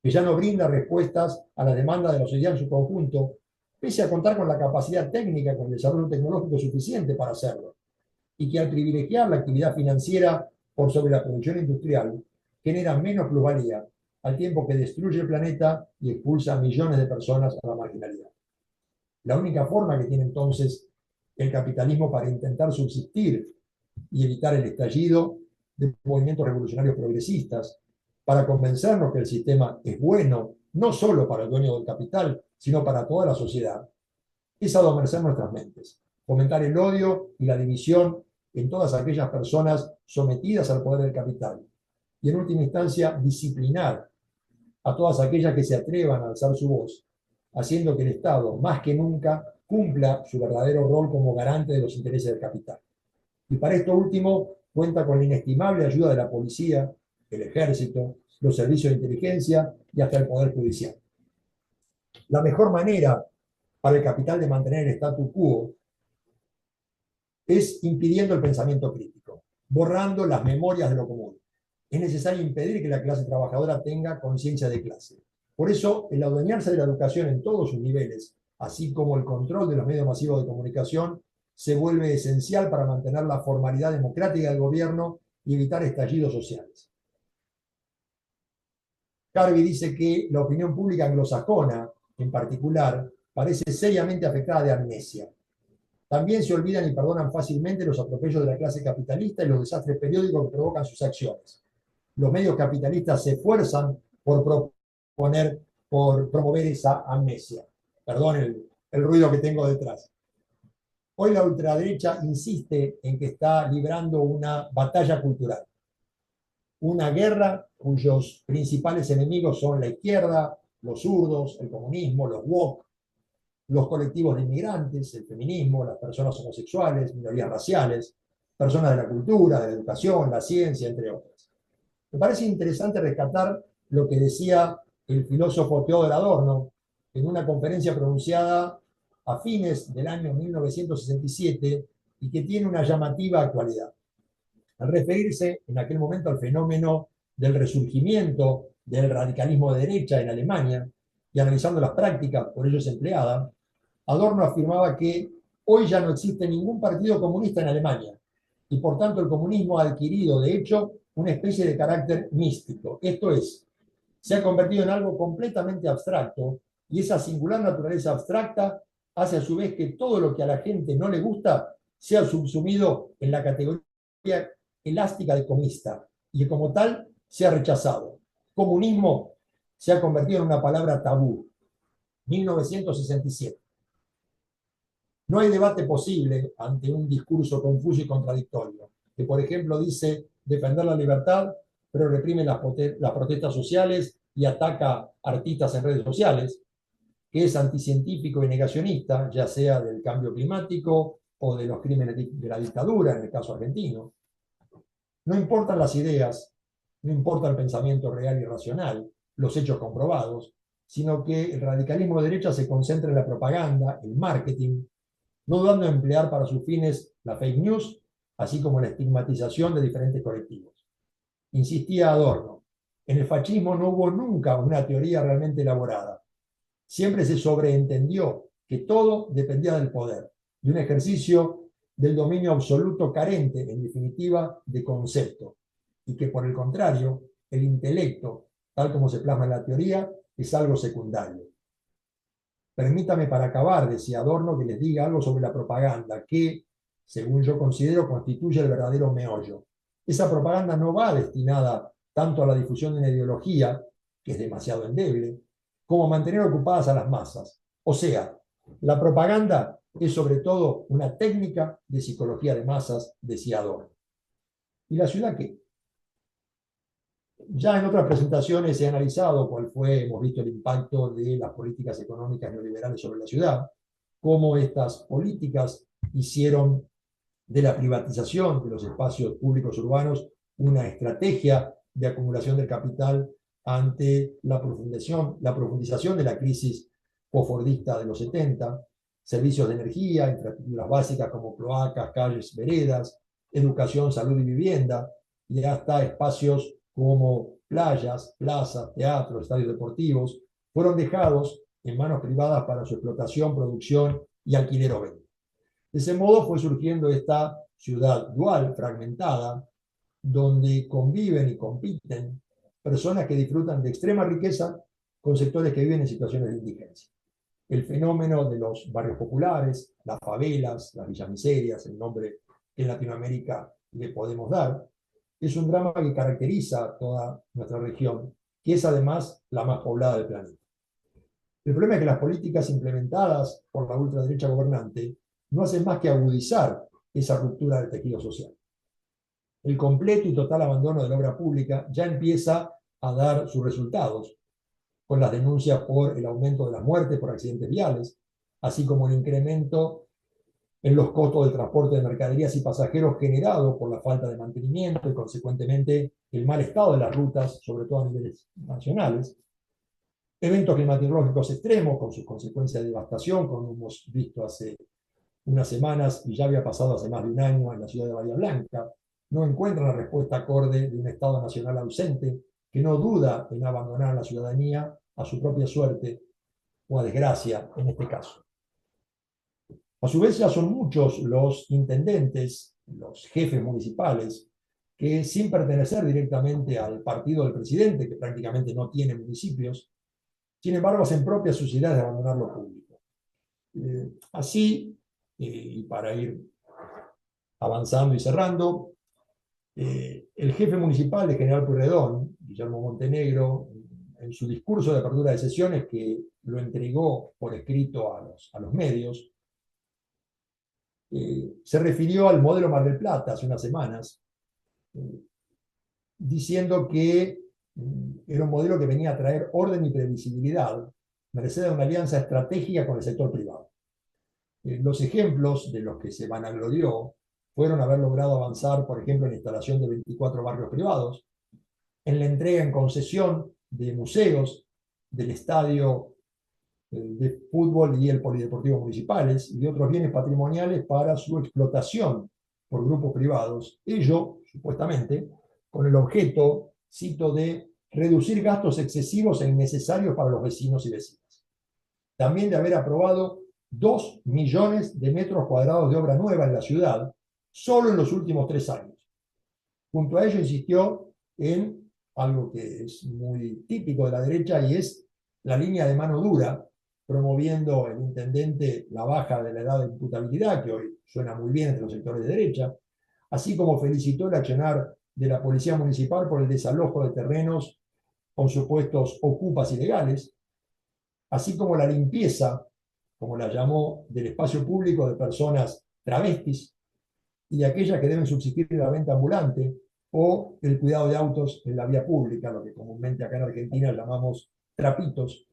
que ya no brinda respuestas a las demandas de la sociedad en su conjunto, pese a contar con la capacidad técnica, con el desarrollo tecnológico suficiente para hacerlo, y que al privilegiar la actividad financiera por sobre la producción industrial, genera menos plusvalía, al tiempo que destruye el planeta y expulsa a millones de personas a la marginalidad. La única forma que tiene entonces el capitalismo para intentar subsistir y evitar el estallido de movimientos revolucionarios progresistas, para convencernos que el sistema es bueno, no solo para el dueño del capital, sino para toda la sociedad, es adormecer nuestras mentes, fomentar el odio y la división en todas aquellas personas sometidas al poder del capital, y en última instancia disciplinar a todas aquellas que se atrevan a alzar su voz, haciendo que el Estado, más que nunca, cumpla su verdadero rol como garante de los intereses del capital. Y para esto último, cuenta con la inestimable ayuda de la policía, el ejército, los servicios de inteligencia y hasta el Poder Judicial. La mejor manera para el capital de mantener el statu quo es impidiendo el pensamiento crítico, borrando las memorias de lo común. Es necesario impedir que la clase trabajadora tenga conciencia de clase. Por eso, el adueñarse de la educación en todos sus niveles, así como el control de los medios masivos de comunicación, se vuelve esencial para mantener la formalidad democrática del gobierno y evitar estallidos sociales. Carby dice que la opinión pública anglosajona, en particular, parece seriamente afectada de amnesia. También se olvidan y perdonan fácilmente los atropellos de la clase capitalista y los desastres periódicos que provocan sus acciones. Los medios capitalistas se esfuerzan por promover esa amnesia. Perdón el ruido que tengo detrás. Hoy la ultraderecha insiste en que está librando una batalla cultural, una guerra cuyos principales enemigos son la izquierda, los zurdos, el comunismo, los woke, los colectivos de inmigrantes, el feminismo, las personas homosexuales, minorías raciales, personas de la cultura, de la educación, la ciencia, entre otras. Me parece interesante rescatar lo que decía el filósofo Theodor Adorno en una conferencia pronunciada a fines del año 1967 y que tiene una llamativa actualidad. Al referirse en aquel momento al fenómeno del resurgimiento del radicalismo de derecha en Alemania y analizando las prácticas por ellos empleadas, Adorno afirmaba que hoy ya no existe ningún partido comunista en Alemania y por tanto el comunismo ha adquirido de hecho una especie de carácter místico. Esto es, se ha convertido en algo completamente abstracto y esa singular naturaleza abstracta hace a su vez que todo lo que a la gente no le gusta sea subsumido en la categoría elástica de comista y que como tal sea rechazado. Comunismo se ha convertido en una palabra tabú. 1967. No hay debate posible ante un discurso confuso y contradictorio, que por ejemplo dice defender la libertad, pero reprime las protestas sociales y ataca artistas en redes sociales, que es anticientífico y negacionista, ya sea del cambio climático o de los crímenes de la dictadura, en el caso argentino. No importan las ideas, no importa el pensamiento real y racional, los hechos comprobados, sino que el radicalismo de derecha se concentra en la propaganda, el marketing, no dudando en emplear para sus fines la fake news, así como la estigmatización de diferentes colectivos. Insistía Adorno, en el fascismo no hubo nunca una teoría realmente elaborada. Siempre se sobreentendió que todo dependía del poder, de un ejercicio del dominio absoluto carente, en definitiva, de concepto, y que por el contrario, el intelecto, tal como se plasma en la teoría, es algo secundario. Permítame para acabar, decía Adorno, que les diga algo sobre la propaganda, que, según yo considero, constituye el verdadero meollo. Esa propaganda no va destinada tanto a la difusión de una ideología, que es demasiado endeble, como a mantener ocupadas a las masas. O sea, la propaganda es sobre todo una técnica de psicología de masas, decía Adorno. ¿Y la ciudad qué? Ya en otras presentaciones he analizado cuál fue, hemos visto el impacto de las políticas económicas neoliberales sobre la ciudad, cómo estas políticas hicieron de la privatización de los espacios públicos urbanos una estrategia de acumulación del capital ante la profundización de la crisis posfordista de los 70, servicios de energía, infraestructuras básicas como cloacas, calles, veredas, educación, salud y vivienda, y hasta espacios como playas, plazas, teatros, estadios deportivos, fueron dejados en manos privadas para su explotación, producción y alquiler o venta. De ese modo fue surgiendo esta ciudad dual, fragmentada, donde conviven y compiten personas que disfrutan de extrema riqueza con sectores que viven en situaciones de indigencia. El fenómeno de los barrios populares, las favelas, las villamiserias, el nombre que en Latinoamérica le podemos dar, es un drama que caracteriza a toda nuestra región, que es además la más poblada del planeta. El problema es que las políticas implementadas por la ultraderecha gobernante no hacen más que agudizar esa ruptura del tejido social. El completo y total abandono de la obra pública ya empieza a dar sus resultados, con las denuncias por el aumento de las muertes por accidentes viales, así como el incremento en los costos del transporte de mercaderías y pasajeros generado por la falta de mantenimiento y, consecuentemente, el mal estado de las rutas, sobre todo a niveles nacionales. Eventos climatológicos extremos, con sus consecuencias de devastación, como hemos visto hace unas semanas y ya había pasado hace más de un año en la ciudad de Bahía Blanca, no encuentran la respuesta acorde de un Estado nacional ausente que no duda en abandonar a la ciudadanía a su propia suerte o a desgracia en este caso. A su vez ya son muchos los intendentes, los jefes municipales, que sin pertenecer directamente al partido del presidente, que prácticamente no tiene municipios, sin embargo hacen propia sus ideas de abandonar lo público. Así, y para ir avanzando y cerrando, el jefe municipal de General Pueyrredón, Guillermo Montenegro, en su discurso de apertura de sesiones, que lo entregó por escrito a los medios, se refirió al modelo Mar del Plata hace unas semanas, diciendo que era un modelo que venía a traer orden y previsibilidad, merced a una alianza estratégica con el sector privado. Los ejemplos de los que se vanaglorió fueron haber logrado avanzar, por ejemplo, en la instalación de 24 barrios privados, en la entrega en concesión de museos, del estadio de fútbol y el polideportivo municipales y de otros bienes patrimoniales para su explotación por grupos privados, ello, supuestamente, con el objeto, cito, de reducir gastos excesivos e innecesarios para los vecinos y vecinas. También de haber aprobado 2 millones de metros cuadrados de obra nueva en la ciudad, solo en los últimos 3 años. Junto a ello insistió en algo que es muy típico de la derecha y es la línea de mano dura, promoviendo el intendente la baja de la edad de imputabilidad, que hoy suena muy bien entre los sectores de derecha, así como felicitó el accionar de la Policía Municipal por el desalojo de terrenos con supuestos ocupas ilegales, así como la limpieza, como la llamó, del espacio público de personas travestis y de aquellas que deben subsistir de la venta ambulante o el cuidado de autos en la vía pública, lo que comúnmente acá en Argentina llamamos trapitos,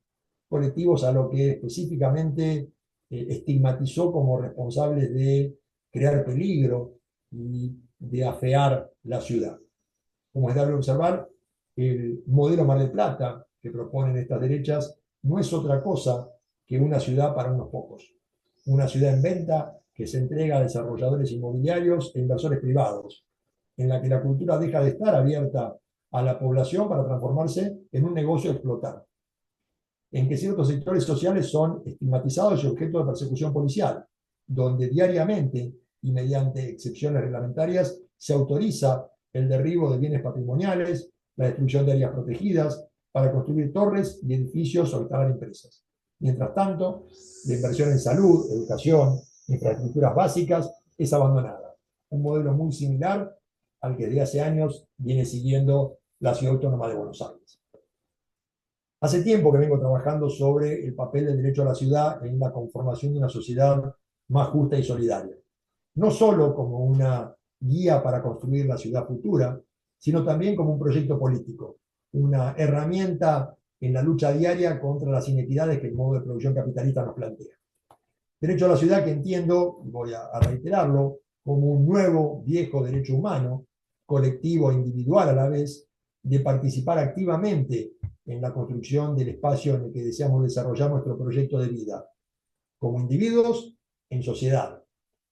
colectivos a lo que específicamente estigmatizó como responsables de crear peligro y de afear la ciudad. Como es dable observar, el modelo Mar del Plata que proponen estas derechas no es otra cosa que una ciudad para unos pocos. Una ciudad en venta que se entrega a desarrolladores inmobiliarios e inversores privados, en la que la cultura deja de estar abierta a la población para transformarse en un negocio a explotar, en que ciertos sectores sociales son estigmatizados y objeto de persecución policial, donde diariamente y mediante excepciones reglamentarias se autoriza el derribo de bienes patrimoniales, la destrucción de áreas protegidas para construir torres y edificios o instalar empresas. Mientras tanto, la inversión en salud, educación, infraestructuras básicas es abandonada. Un modelo muy similar al que desde hace años viene siguiendo la Ciudad Autónoma de Buenos Aires. Hace tiempo que vengo trabajando sobre el papel del derecho a la ciudad en la conformación de una sociedad más justa y solidaria. No solo como una guía para construir la ciudad futura, sino también como un proyecto político, una herramienta en la lucha diaria contra las inequidades que el modo de producción capitalista nos plantea. Derecho a la ciudad que entiendo, voy a reiterarlo, como un nuevo, viejo derecho humano, colectivo e individual a la vez, de participar activamente en la construcción del espacio en el que deseamos desarrollar nuestro proyecto de vida, como individuos en sociedad,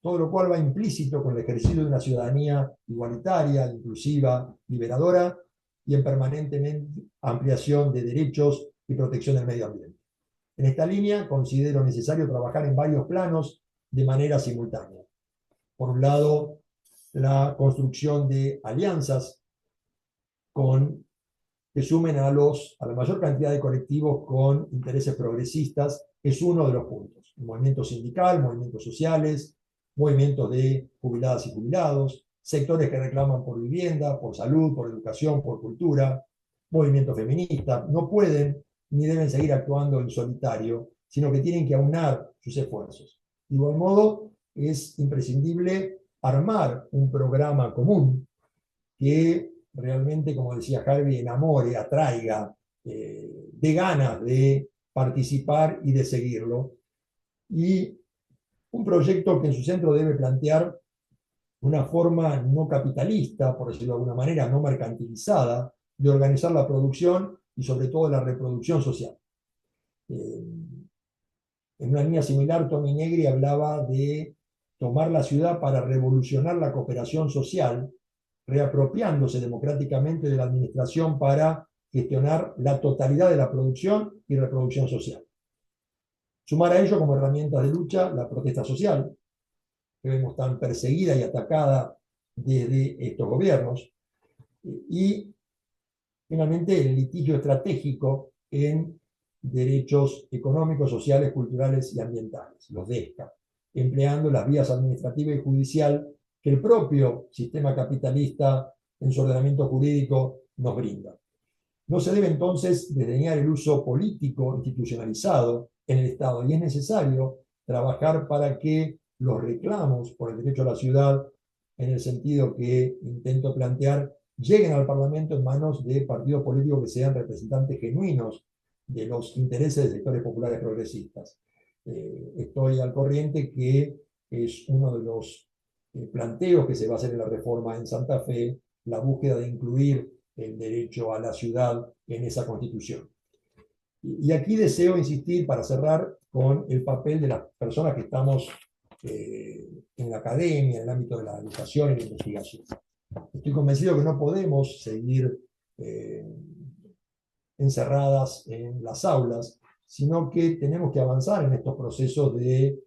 todo lo cual va implícito con el ejercicio de una ciudadanía igualitaria, inclusiva, liberadora y en permanente ampliación de derechos y protección del medio ambiente. En esta línea considero necesario trabajar en varios planos de manera simultánea. Por un lado, la construcción de alianzas que sumen a la mayor cantidad de colectivos con intereses progresistas es uno de los puntos. El movimiento sindical, movimientos sociales, movimientos de jubiladas y jubilados, sectores que reclaman por vivienda, por salud, por educación, por cultura, movimiento feminista, no pueden ni deben seguir actuando en solitario, sino que tienen que aunar sus esfuerzos. De igual modo, es imprescindible armar un programa común que realmente, como decía Harvey, enamore, atraiga, dé ganas de participar y de seguirlo. Y un proyecto que en su centro debe plantear una forma no capitalista, por decirlo de alguna manera, no mercantilizada, de organizar la producción y sobre todo la reproducción social. En una línea similar, Tommy Negri hablaba de tomar la ciudad para revolucionar la cooperación social, reapropiándose democráticamente de la administración para gestionar la totalidad de la producción y reproducción social. Sumar a ello como herramientas de lucha la protesta social, que vemos tan perseguida y atacada desde estos gobiernos, y finalmente el litigio estratégico en derechos económicos, sociales, culturales y ambientales, los DESCA, empleando las vías administrativa y judicial que el propio sistema capitalista en su ordenamiento jurídico nos brinda. No se debe entonces desdeñar el uso político institucionalizado en el Estado y es necesario trabajar para que los reclamos por el derecho a la ciudad, en el sentido que intento plantear, lleguen al Parlamento en manos de partidos políticos que sean representantes genuinos de los intereses de sectores populares progresistas. Estoy al corriente que es uno de los planteos que se va a hacer en la reforma en Santa Fe, la búsqueda de incluir el derecho a la ciudad en esa constitución. Y aquí deseo insistir, para cerrar, con el papel de las personas que estamos en la academia, en el ámbito de la educación y la investigación. Estoy convencido que no podemos seguir encerradas en las aulas, sino que tenemos que avanzar en estos procesos de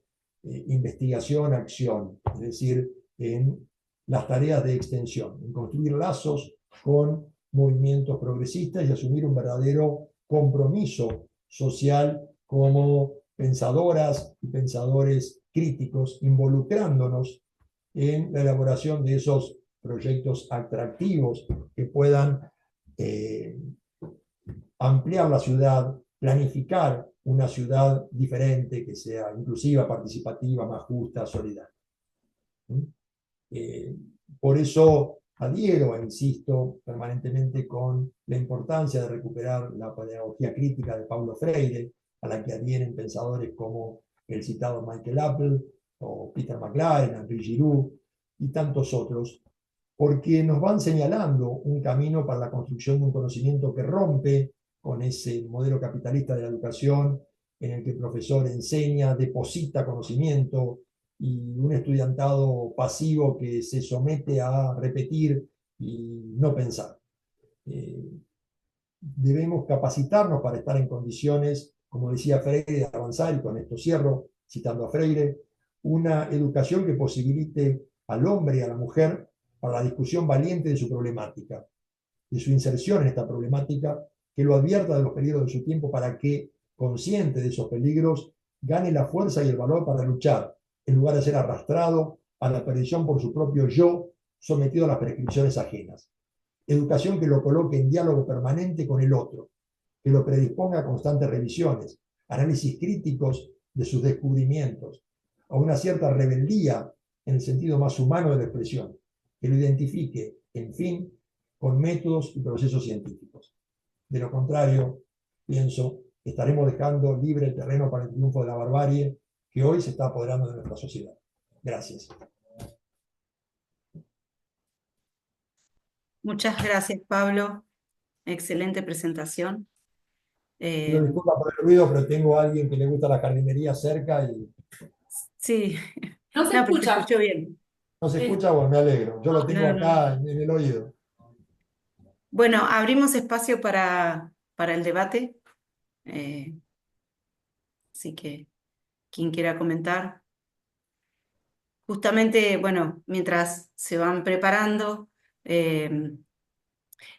investigación, acción, es decir, en las tareas de extensión, en construir lazos con movimientos progresistas y asumir un verdadero compromiso social como pensadoras y pensadores críticos, involucrándonos en la elaboración de esos proyectos atractivos que puedan ampliar la ciudad, planificar una ciudad diferente, que sea inclusiva, participativa, más justa, solidaria. Por eso adhiero e insisto permanentemente con la importancia de recuperar la pedagogía crítica de Paulo Freire, a la que adhieren pensadores como el citado Michael Apple, o Peter McLaren, Henri Giroux y tantos otros, porque nos van señalando un camino para la construcción de un conocimiento que rompe con ese modelo capitalista de la educación en el que el profesor enseña, deposita conocimiento, y un estudiantado pasivo que se somete a repetir y no pensar. Debemos capacitarnos para estar en condiciones, como decía Freire, de avanzar, y con esto cierro, citando a Freire, una educación que posibilite al hombre y a la mujer para la discusión valiente de su problemática, de su inserción en esta problemática, que lo advierta de los peligros de su tiempo para que, consciente de esos peligros, gane la fuerza y el valor para luchar, en lugar de ser arrastrado a la perdición por su propio yo, sometido a las prescripciones ajenas. Educación que lo coloque en diálogo permanente con el otro, que lo predisponga a constantes revisiones, análisis críticos de sus descubrimientos, a una cierta rebeldía en el sentido más humano de la expresión, que lo identifique, en fin, con métodos y procesos científicos. De lo contrario, pienso, estaremos dejando libre el terreno para el triunfo de la barbarie que hoy se está apoderando de nuestra sociedad. Gracias. Muchas gracias, Pablo. Excelente presentación. Pido disculpas por el ruido, pero tengo a alguien que le gusta la jardinería cerca y Sí, No se no, pero se escucha. escuchó bien. no se escucha, bueno, me alegro. Yo lo tengo No, no. acá en el oído. Bueno, abrimos espacio para el debate. así que quien quiera comentar. Justamente, bueno, mientras se van preparando, eh,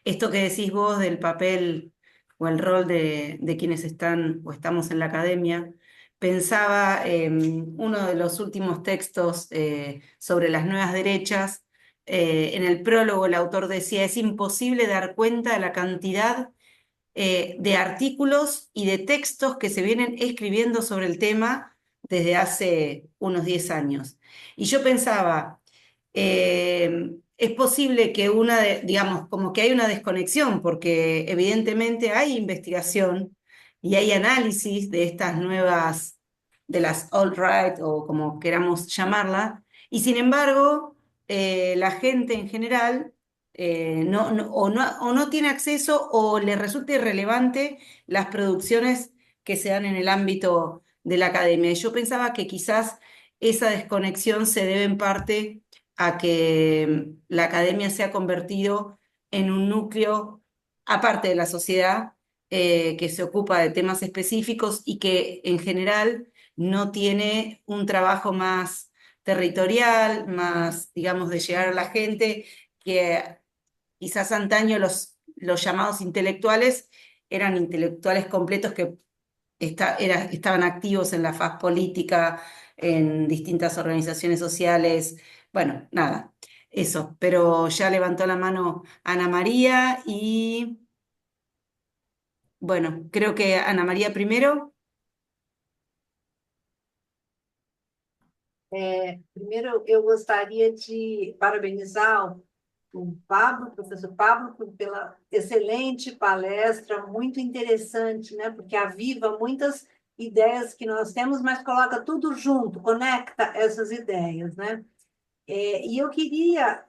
esto que decís vos del papel o el rol de quienes están o estamos en la academia, pensaba en uno de los últimos textos sobre las nuevas derechas. En el prólogo el autor decía, es imposible dar cuenta de la cantidad de artículos y de textos que se vienen escribiendo sobre el tema desde hace unos 10 años. Y yo pensaba, es posible que digamos, como que hay una desconexión, porque evidentemente hay investigación y hay análisis de estas nuevas, de las alt-right o como queramos llamarla, y sin embargo, la gente en general o no tiene acceso o le resulta irrelevante las producciones que se dan en el ámbito de la academia. Y yo pensaba que quizás esa desconexión se debe en parte a que la academia se ha convertido en un núcleo, aparte de la sociedad, que se ocupa de temas específicos y que en general no tiene un trabajo más territorial, más, digamos, de llegar a la gente, que quizás antaño los llamados intelectuales eran intelectuales completos que estaban activos en la faz política, en distintas organizaciones sociales. Bueno, nada, eso. Pero ya levantó la mano Ana María y, bueno, creo que Ana María primero. Primeiro, eu gostaria de parabenizar o Pablo, o professor Pablo, pela excelente palestra, muito interessante, né? Porque aviva muitas ideias que nós temos, mas coloca tudo junto, conecta essas ideias, né? E eu queria,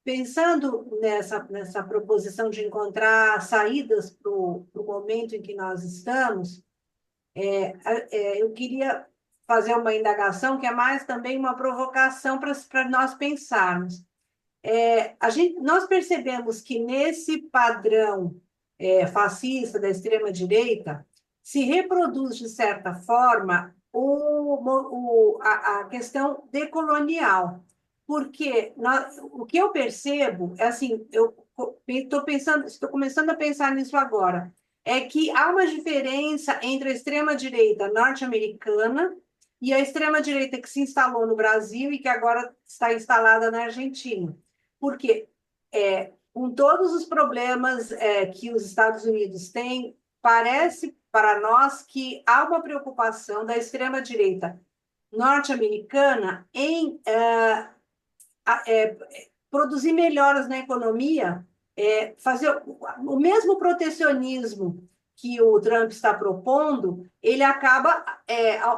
pensando nessa proposição de encontrar saídas para o momento em que nós estamos, eu queria fazer uma indagação que é mais também uma provocação para nós pensarmos. Nós percebemos que nesse padrão fascista da extrema-direita se reproduz, de certa forma, a questão decolonial. Porque o que eu percebo, é assim, estou começando a pensar nisso agora, é que há uma diferença entre a extrema-direita norte-americana e a extrema-direita que se instalou no Brasil e que agora está instalada na Argentina. Porque, com todos os problemas que os Estados Unidos têm, parece para nós que há uma preocupação da extrema-direita norte-americana em produzir melhoras na economia, fazer o mesmo protecionismo que o Trump está propondo, ele acaba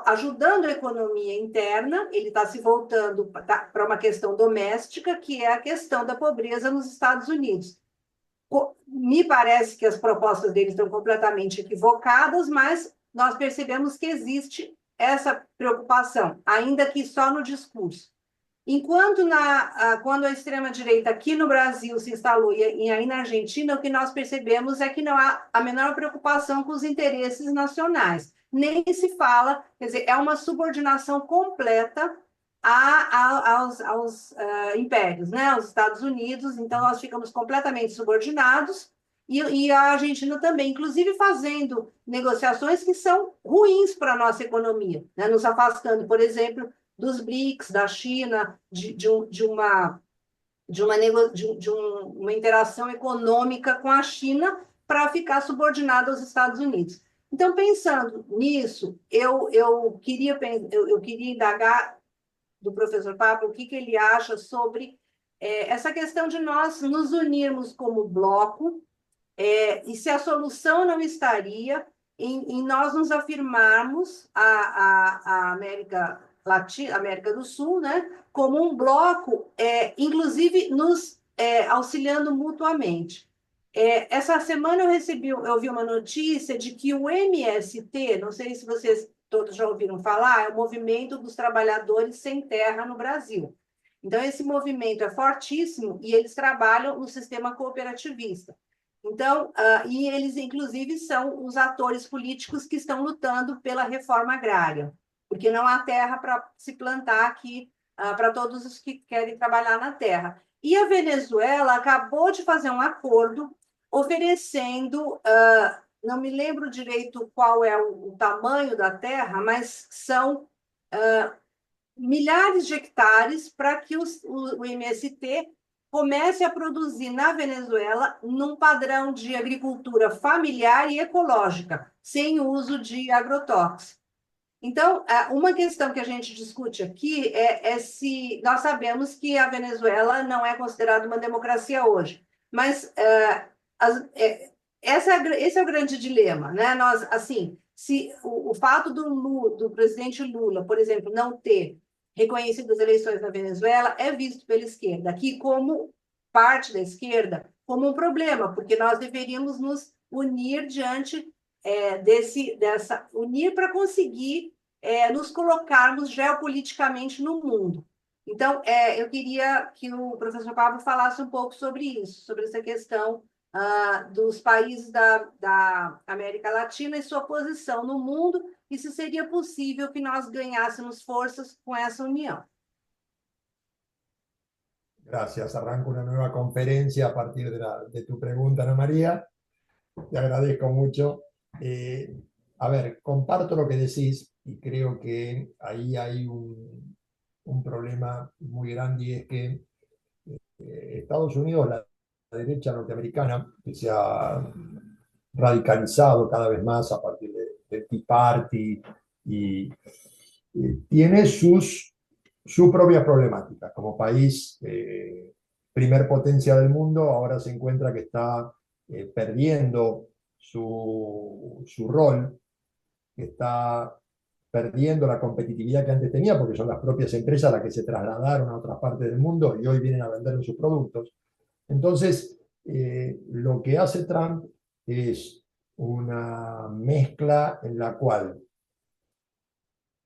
ajudando a economia interna, ele está se voltando para uma questão doméstica, que é a questão da pobreza nos Estados Unidos. Me parece que as propostas deles estão completamente equivocadas, mas nós percebemos que existe essa preocupação, ainda que só no discurso. Enquanto quando a extrema-direita aqui no Brasil se instalou e aí na Argentina, o que nós percebemos é que não há a menor preocupação com os interesses nacionais. Nem se fala, quer dizer, é uma subordinação completa aos impérios, né? Aos Estados Unidos, então nós ficamos completamente subordinados e a Argentina também, inclusive fazendo negociações que são ruins para a nossa economia, né? Nos afastando, por exemplo, dos BRICS, da China, de uma interação econômica com a China para ficar subordinada aos Estados Unidos. Então, pensando nisso, eu queria indagar do professor Pablo o que ele acha sobre essa questão de nós nos unirmos como bloco e se a solução não estaria em nós nos afirmarmos a América Latina, América do Sul, né, como um bloco, inclusive nos auxiliando mutuamente. Essa semana eu vi uma notícia de que o MST, não sei se vocês todos já ouviram falar, é o Movimento dos Trabalhadores Sem Terra no Brasil. Então, esse movimento é fortíssimo e eles trabalham no sistema cooperativista. Então, e eles, inclusive, são os atores políticos que estão lutando pela reforma agrária, porque não há terra para se plantar aqui para todos os que querem trabalhar na terra. E a Venezuela acabou de fazer um acordo oferecendo, não me lembro direito qual é o tamanho da terra, mas são milhares de hectares para que o MST comece a produzir na Venezuela num padrão de agricultura familiar e ecológica, sem uso de agrotóxicos. Então, uma questão que a gente discute aqui é se nós sabemos que a Venezuela não é considerada uma democracia hoje, mas esse é o grande dilema, né? Nós, assim, se o fato do presidente Lula, por exemplo, não ter reconhecido as eleições na Venezuela é visto pela esquerda aqui como parte da esquerda como um problema, porque nós deveríamos nos unir diante unir para conseguir nos colocarmos geopoliticamente no mundo. Então, eu queria que o professor Pablo falasse um pouco sobre isso, sobre essa questão dos países da América Latina e sua posição no mundo, e se seria possível que nós ganhássemos forças com essa união. Gracias. Arranco una nueva conferencia a partir de tu pregunta, Ana María. Te agradezco mucho. A ver, comparto lo que decís y creo que ahí hay un problema muy grande, y es que Estados Unidos, la derecha norteamericana, que se ha radicalizado cada vez más a partir del Tea Party, y tiene su propia problemática. Como país, primer potencia del mundo, ahora se encuentra que está perdiendo su rol, que está perdiendo la competitividad que antes tenía, porque son las propias empresas las que se trasladaron a otras partes del mundo y hoy vienen a vender sus productos. Entonces, lo que hace Trump es una mezcla en la cual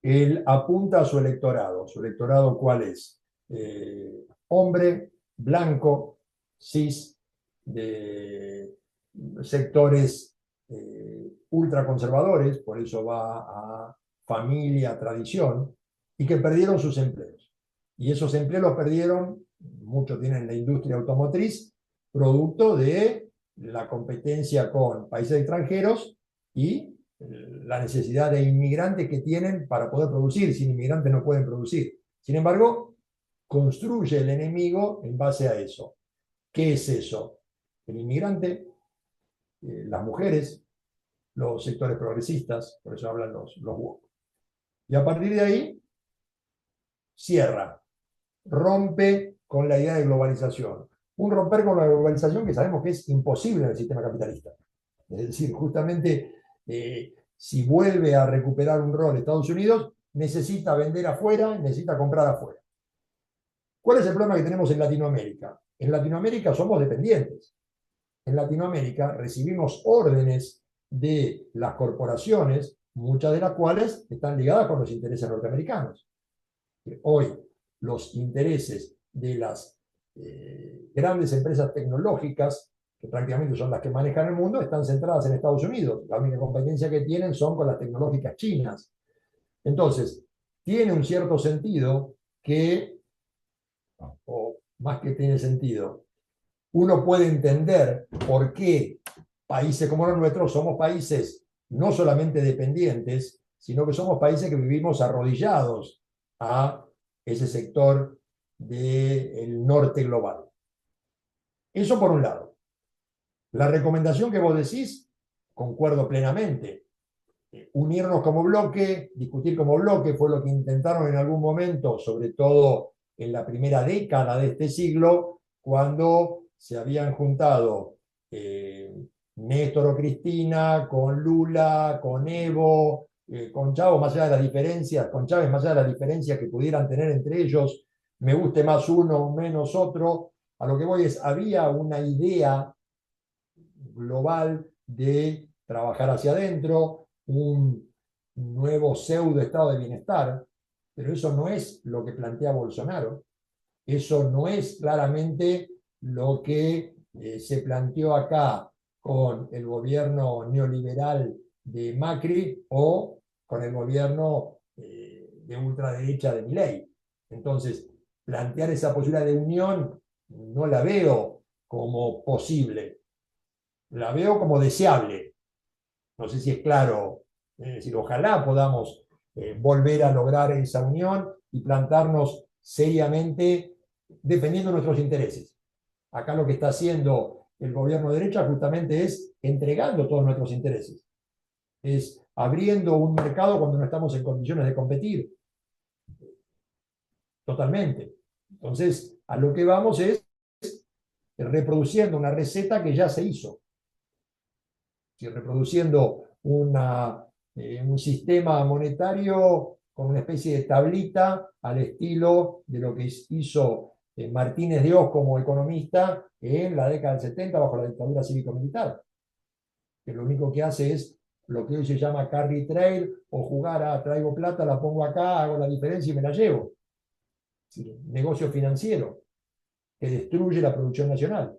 él apunta a su electorado. ¿Su electorado cuál es? Hombre, blanco, cis, de sectores ultraconservadores, por eso va a familia, tradición, y que perdieron sus empleos. Y esos empleos los perdieron, muchos tienen la industria automotriz, producto de la competencia con países extranjeros y la necesidad de inmigrantes que tienen para poder producir. Sin inmigrantes no pueden producir. Sin embargo, construye el enemigo en base a eso. ¿Qué es eso? El inmigrante, las mujeres, los sectores progresistas, por eso hablan los woke. Y a partir de ahí, cierra, rompe con la idea de globalización. Un romper con la globalización que sabemos que es imposible en el sistema capitalista. Es decir, justamente si vuelve a recuperar un rol Estados Unidos, necesita vender afuera, necesita comprar afuera. ¿Cuál es el problema que tenemos en Latinoamérica? En Latinoamérica somos dependientes. En Latinoamérica recibimos órdenes de las corporaciones, muchas de las cuales están ligadas con los intereses norteamericanos. Hoy los intereses de las grandes empresas tecnológicas, que prácticamente son las que manejan el mundo, están centradas en Estados Unidos. La única competencia que tienen son con las tecnológicas chinas. Entonces, tiene un cierto sentido que, o más que tiene sentido, uno puede entender por qué países como los nuestros somos países no solamente dependientes, sino que somos países que vivimos arrodillados a ese sector del norte global. Eso por un lado. La recomendación que vos decís, concuerdo plenamente. Unirnos como bloque, discutir como bloque, fue lo que intentaron en algún momento, sobre todo en la primera década de este siglo, cuando se habían juntado Néstor o Cristina con Lula, con Evo, con Chávez, más allá de las diferencias, con Chávez, más allá de las diferencias que pudieran tener entre ellos, me guste más uno o menos otro. A lo que voy es, había una idea global de trabajar hacia adentro, un nuevo pseudo estado de bienestar, pero eso no es lo que plantea Bolsonaro, eso no es claramente lo que se planteó acá con el gobierno neoliberal de Macri o con el gobierno de ultraderecha de Milei. Entonces, plantear esa posibilidad de unión no la veo como posible, la veo como deseable. No sé si es claro, es decir, ojalá podamos volver a lograr esa unión y plantarnos seriamente defendiendo nuestros intereses. Acá lo que está haciendo el gobierno de derecha justamente es entregando todos nuestros intereses, es abriendo un mercado cuando no estamos en condiciones de competir, totalmente. Entonces, a lo que vamos es reproduciendo una receta que ya se hizo, reproduciendo un sistema monetario con una especie de tablita al estilo de lo que hizo Martínez de Oz como economista en la década del 70 bajo la dictadura cívico-militar, que lo único que hace es lo que hoy se llama carry trade o jugar a traigo plata, la pongo acá, hago la diferencia y me la llevo. Es decir, negocio financiero que destruye la producción nacional,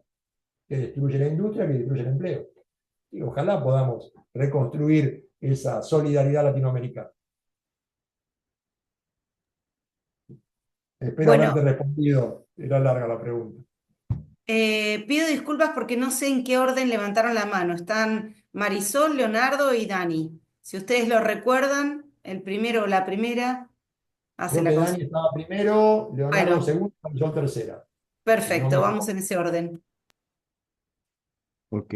que destruye la industria, que destruye el empleo. Y ojalá podamos reconstruir esa solidaridad latinoamericana. Espero Bueno, haberte respondido. Era larga la pregunta. pido disculpas porque no sé en qué orden levantaron la mano. Están Marisol, Leonardo y Dani. Si ustedes lo recuerdan, el primero o la primera hace Creo la que consulta. Dani estaba primero, Leonardo Bueno, segundo, yo tercera. Si no perfecto, me vamos equivoco. en ese orden. Ok,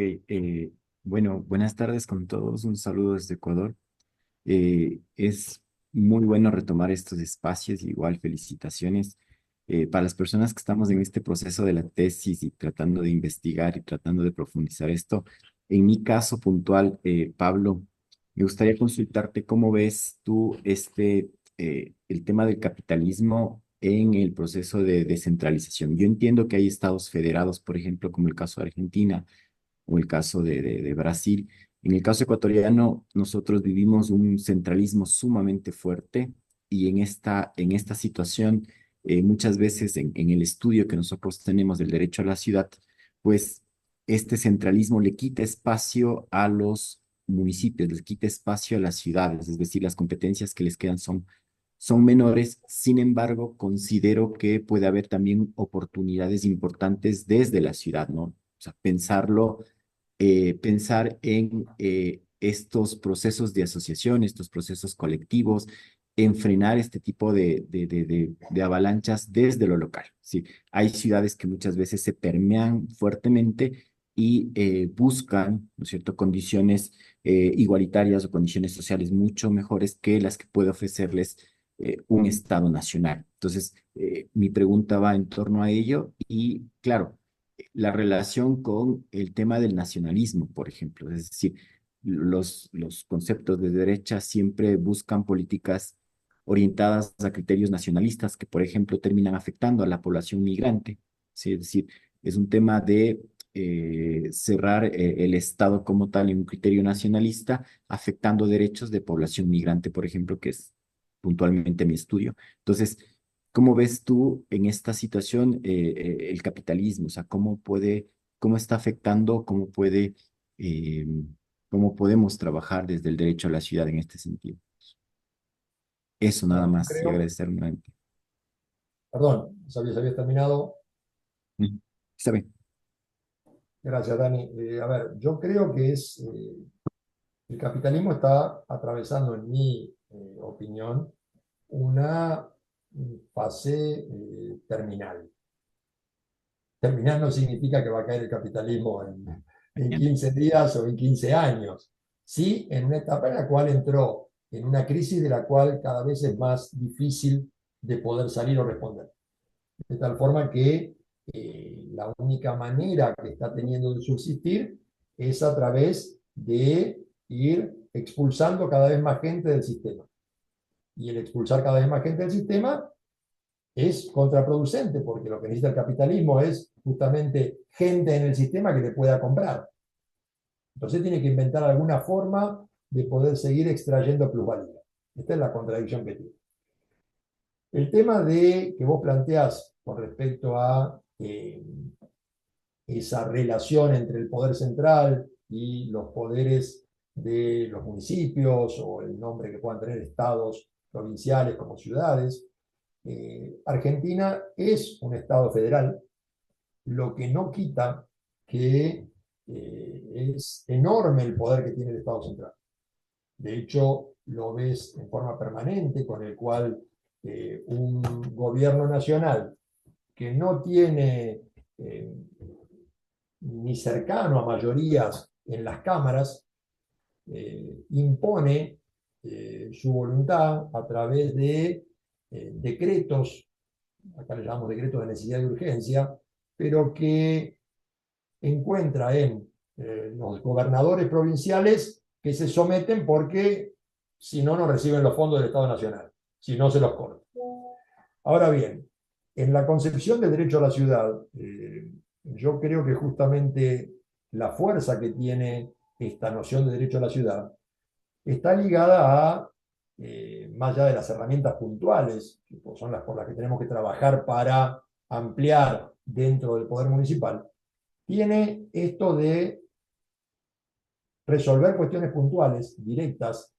bueno, buenas tardes con todos. Un saludo desde Ecuador. Es muy bueno retomar estos espacios, igual felicitaciones para las personas que estamos en este proceso de la tesis y tratando de investigar y tratando de profundizar esto. En mi caso puntual, Pablo, me gustaría consultarte cómo ves tú el tema del capitalismo en el proceso de descentralización. Yo entiendo que hay estados federados, por ejemplo, como el caso de Argentina o el caso de Brasil. En el caso ecuatoriano, nosotros vivimos un centralismo sumamente fuerte y en esta situación, muchas veces en el estudio que nosotros tenemos del derecho a la ciudad, pues este centralismo le quita espacio a los municipios, les quita espacio a las ciudades, es decir, las competencias que les quedan son menores. Sin embargo, considero que puede haber también oportunidades importantes desde la ciudad, ¿no? O sea, pensar en estos procesos de asociación, estos procesos colectivos, en frenar este tipo de avalanchas desde lo local. ¿Sí? Hay ciudades que muchas veces se permean fuertemente y buscan, ¿no es cierto?, condiciones igualitarias o condiciones sociales mucho mejores que las que puede ofrecerles un Estado nacional. Entonces, mi pregunta va en torno a ello y, claro, la relación con el tema del nacionalismo, por ejemplo. Es decir, los conceptos de derecha siempre buscan políticas orientadas a criterios nacionalistas que, por ejemplo, terminan afectando a la población migrante. ¿Sí? Es decir, es un tema de cerrar el Estado como tal en un criterio nacionalista, afectando derechos de población migrante, por ejemplo, que es puntualmente mi estudio. Entonces, ¿cómo ves tú en esta situación el capitalismo? O sea, cómo está afectando, eh, cómo podemos trabajar desde el derecho a la ciudad en este sentido? Eso nada Bueno, más y creo, agradecer nuevamente. perdón, sabía, habías terminado. Mm, Está bien. Gracias, Dani. A ver, yo creo que el capitalismo está atravesando, en mi opinión, una fase terminal. Terminal no significa que va a caer el capitalismo en Bien. 15 días o en 15 años. Sí, en una etapa en la cual entró en una crisis de la cual cada vez es más difícil de poder salir o responder. De tal forma que la única manera que está teniendo de subsistir es a través de ir expulsando cada vez más gente del sistema. Y el expulsar cada vez más gente del sistema es contraproducente, porque lo que necesita el capitalismo es justamente gente en el sistema que le pueda comprar. Entonces tiene que inventar alguna forma de poder seguir extrayendo plusvalía. Esta es la contradicción que tiene. El tema que vos planteás con respecto a esa relación entre el poder central y los poderes de los municipios o el nombre que puedan tener estados provinciales como ciudades. Argentina es un estado federal, lo que no quita que es enorme el poder que tiene el Estado central. De hecho, lo ves en forma permanente, con el cual un gobierno nacional que no tiene ni cercano a mayorías en las cámaras, impone su voluntad a través de decretos, acá le llamamos decretos de necesidad y urgencia, pero que encuentra en los gobernadores provinciales que se someten porque si no, no reciben los fondos del Estado Nacional, si no se los cortan. Ahora bien, en la concepción del derecho a la ciudad, yo creo que justamente la fuerza que tiene esta noción de derecho a la ciudad está ligada a, más allá de las herramientas puntuales, que son las por las que tenemos que trabajar para ampliar dentro del poder municipal, tiene esto de resolver cuestiones puntuales, directas,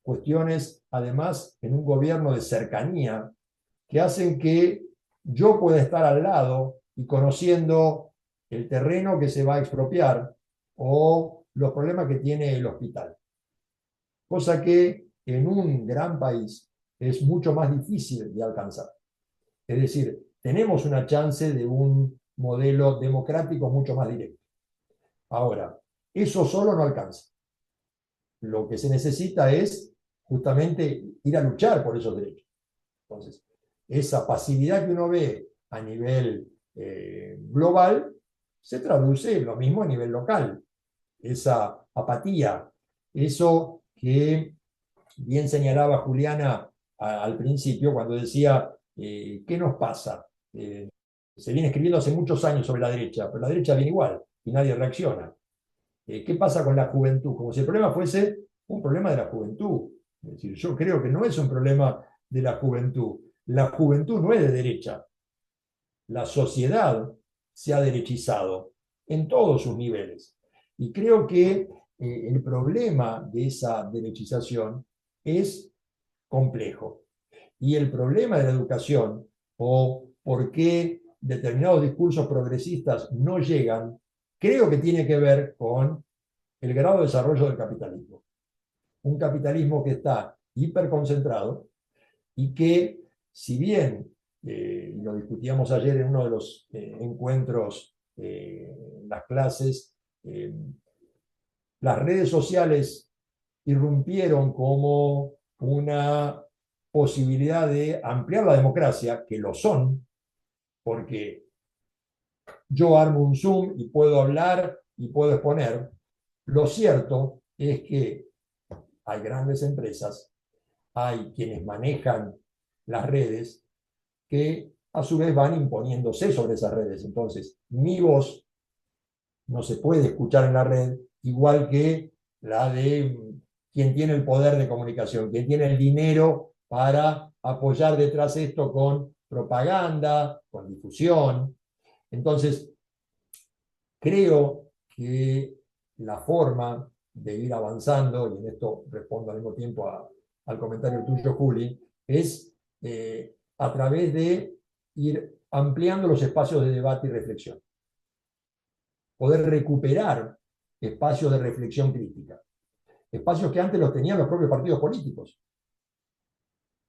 cuestiones además en un gobierno de cercanía, que hacen que yo pueda estar al lado y conociendo el terreno que se va a expropiar o los problemas que tiene el hospital. Cosa que en un gran país es mucho más difícil de alcanzar. Es decir, tenemos una chance de un modelo democrático mucho más directo. Ahora, eso solo no alcanza. Lo que se necesita es justamente ir a luchar por esos derechos. Entonces, esa pasividad que uno ve a nivel global se traduce lo mismo a nivel local. Esa apatía, eso que bien señalaba Juliana al principio cuando decía, ¿qué nos pasa? Se viene escribiendo hace muchos años sobre la derecha, pero la derecha viene igual y nadie reacciona. ¿Qué pasa con la juventud? Como si el problema fuese un problema de la juventud. Es decir, yo creo que no es un problema de la juventud. La juventud no es de derecha. La sociedad se ha derechizado en todos sus niveles. Y creo que el problema de esa derechización es complejo. Y el problema de la educación, o por qué determinados discursos progresistas no llegan, creo que tiene que ver con el grado de desarrollo del capitalismo. Un capitalismo que está hiperconcentrado y que, si bien, lo discutíamos ayer en uno de los encuentros, las clases, las redes sociales irrumpieron como una posibilidad de ampliar la democracia, que lo son, porque yo armo un Zoom y puedo hablar y puedo exponer. Lo cierto es que hay grandes empresas, hay quienes manejan las redes que a su vez van imponiéndose sobre esas redes. Entonces, mi voz no se puede escuchar en la red igual que la de quien tiene el poder de comunicación, quien tiene el dinero para apoyar detrás esto con propaganda, con difusión. Entonces, creo que la forma de ir avanzando, y en esto respondo al mismo tiempo al comentario tuyo, Juli, es a través de ir ampliando los espacios de debate y reflexión. Poder recuperar espacios de reflexión crítica. Espacios que antes los tenían los propios partidos políticos.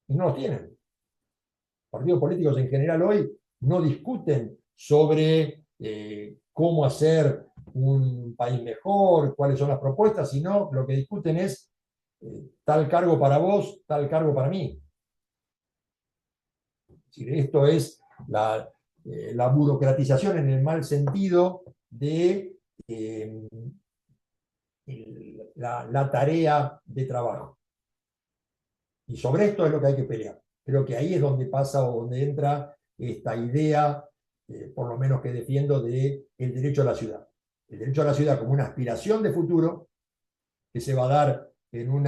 Y no los tienen. Los partidos políticos en general hoy no discuten sobre cómo hacer un país mejor, cuáles son las propuestas, sino lo que discuten es tal cargo para vos, tal cargo para mí. Es decir, esto es la burocratización en el mal sentido de la tarea de trabajo. Y sobre esto es lo que hay que pelear. Creo que ahí es donde pasa o donde entra esta idea, por lo menos que defiendo, del derecho a la ciudad. El derecho a la ciudad como una aspiración de futuro que se va a dar en un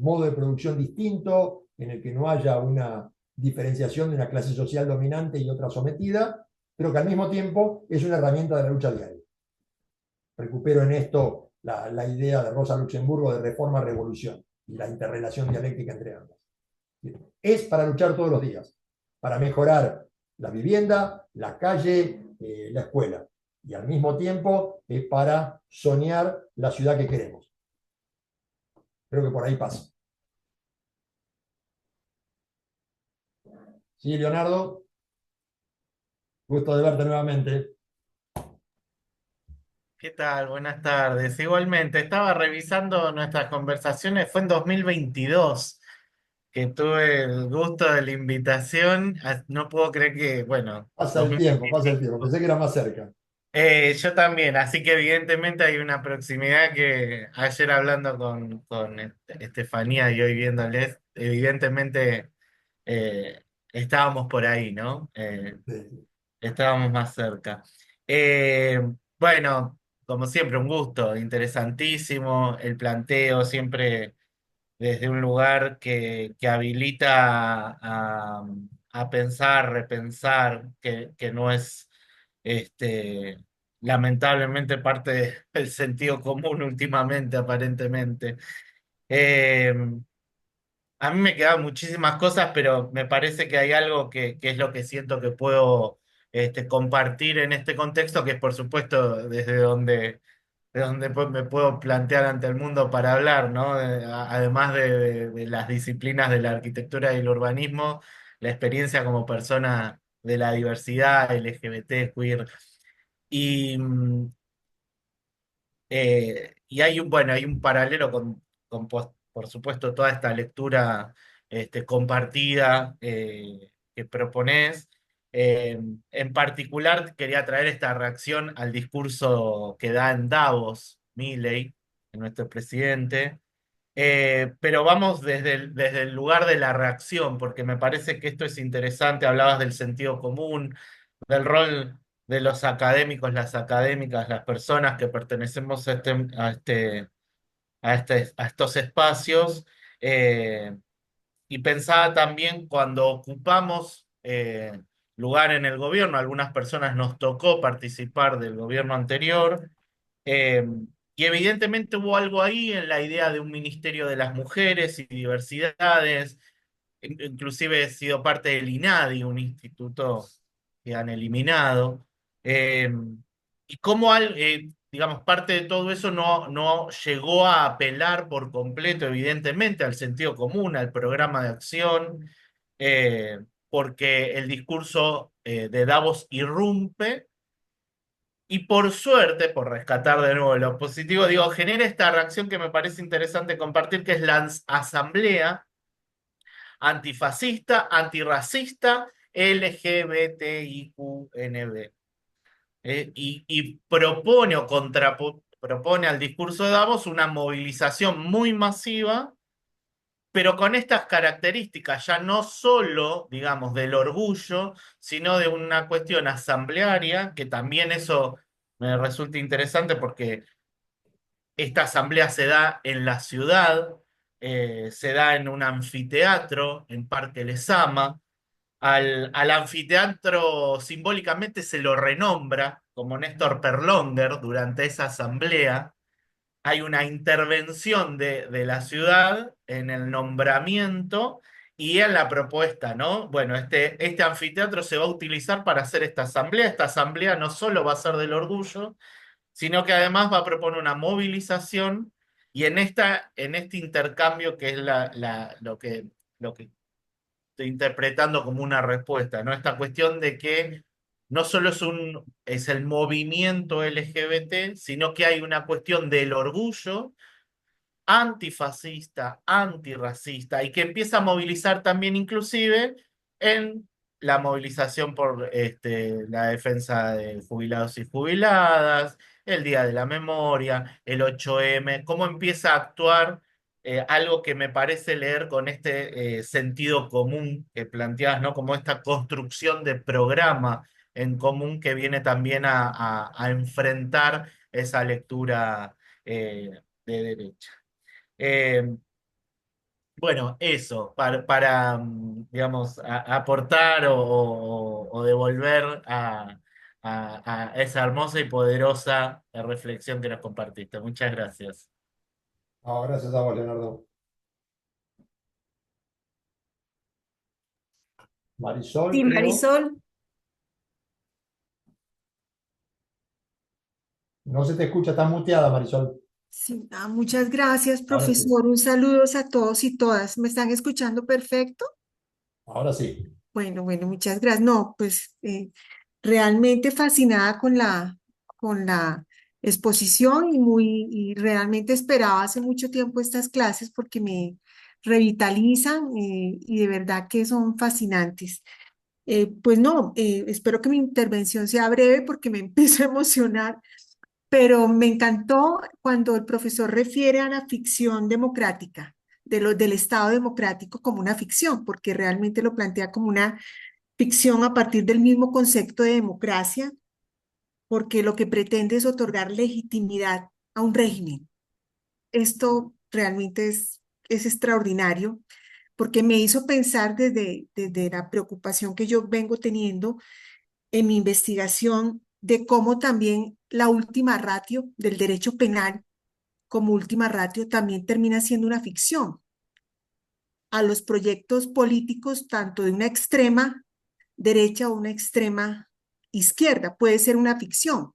modo de producción distinto, en el que no haya una diferenciación de una clase social dominante y otra sometida, pero que al mismo tiempo es una herramienta de la lucha diaria. recupero en esto la idea de Rosa Luxemburgo de reforma-revolución y la interrelación dialéctica entre ambas. Es para luchar todos los días, para mejorar la vivienda, la calle, la escuela. Y al mismo tiempo es para soñar la ciudad que queremos. Creo que por ahí pasa. Sí, Leonardo, gusto de verte nuevamente. ¿Qué tal? Buenas tardes. Igualmente, estaba revisando nuestras conversaciones. Fue en 2022 que tuve el gusto de la invitación. No puedo creer que, bueno, Pasa el tiempo, pasa el tiempo. 2025. Pensé que era más cerca. Yo también, así que evidentemente hay una proximidad que ayer hablando con Estefanía y hoy viéndoles, evidentemente estábamos por ahí, ¿no? Sí. Estábamos más cerca. Eh, bueno, como siempre, un gusto, interesantísimo el planteo, siempre desde un lugar que habilita a pensar, repensar, que no es este, lamentablemente parte del sentido común últimamente, aparentemente. Eh, a mí me quedan muchísimas cosas, pero me parece que hay algo que es lo que siento que puedo compartir en este contexto, que es por supuesto de donde pues, me puedo plantear ante el mundo para hablar, ¿no? Además de las disciplinas de la arquitectura y el urbanismo, la experiencia como persona de la diversidad LGBT, queer. Y, y hay bueno, hay un paralelo por supuesto, toda esta lectura compartida que propones. En particular, quería traer esta reacción al discurso que da en Davos, Milei, nuestro presidente. Pero vamos desde el lugar de la reacción, porque me parece que esto es interesante. Hablabas del sentido común, del rol de los académicos, las académicas, las personas que pertenecemos a estos espacios. eh, y pensaba también cuando ocupamos lugar en el gobierno, algunas personas nos tocó participar del gobierno anterior, eh, y evidentemente hubo algo ahí en la idea de un Ministerio de las Mujeres y Diversidades. Inclusive he sido parte del INADI, un instituto que han eliminado. Eh, y cómo, digamos, parte de todo eso no llegó a apelar por completo, evidentemente, al sentido común, al programa de acción, eh, porque el discurso de Davos irrumpe. Y por suerte, por rescatar de nuevo lo positivo, digo, genera esta reacción que me parece interesante compartir, que es la asamblea antifascista, antirracista, LGBTIQNB. Y propone o propone al discurso de Davos una movilización muy masiva, pero con estas características, ya no solo, digamos, del orgullo, sino de una cuestión asamblearia, que también eso me resulta interesante porque esta asamblea se da en la ciudad, se da en un anfiteatro, en Parque Lezama. Al anfiteatro simbólicamente se lo renombra como Néstor Perlonder durante esa asamblea. Hay una intervención de la ciudad en el nombramiento y en la propuesta, ¿no? Bueno, este anfiteatro se va a utilizar para hacer esta asamblea. Esta asamblea no solo va a ser del orgullo, sino que además va a proponer una movilización y en este intercambio que es lo que estoy interpretando como una respuesta, ¿no? Esta cuestión de que no solo es el movimiento LGBT, sino que hay una cuestión del orgullo antifascista, antirracista, y que empieza a movilizar también inclusive en la movilización por la defensa de jubilados y jubiladas, el Día de la Memoria, el 8M, cómo empieza a actuar algo que me parece leer con este sentido común que planteas, ¿no? Como esta construcción de programa en común que viene también a enfrentar esa lectura de derecha. Eh, bueno, eso, digamos, aportar o devolver a esa hermosa y poderosa reflexión que nos compartiste. Muchas gracias. No, gracias a vos, Leonardo. Marisol, Sí, creo. Marisol. No se te escucha, está muteada, Marisol. Sí, muchas gracias, Ahora sí, profesor. Un saludo a todos y todas. ¿Me están escuchando perfecto? ahora sí. Bueno, muchas gracias. No, pues realmente fascinada con la exposición y realmente esperaba hace mucho tiempo estas clases porque me revitalizan y de verdad que son fascinantes. Pues no, espero que mi intervención sea breve porque me empiezo a emocionar, pero me encantó cuando el profesor refiere a la ficción democrática, del Estado democrático como una ficción, porque realmente lo plantea como una ficción a partir del mismo concepto de democracia, porque lo que pretende es otorgar legitimidad a un régimen. Esto realmente es extraordinario, porque me hizo pensar desde la preocupación que yo vengo teniendo en mi investigación de cómo también la última ratio del derecho penal como última ratio también termina siendo una ficción a los proyectos políticos tanto de una extrema derecha o una extrema izquierda. Puede ser una ficción.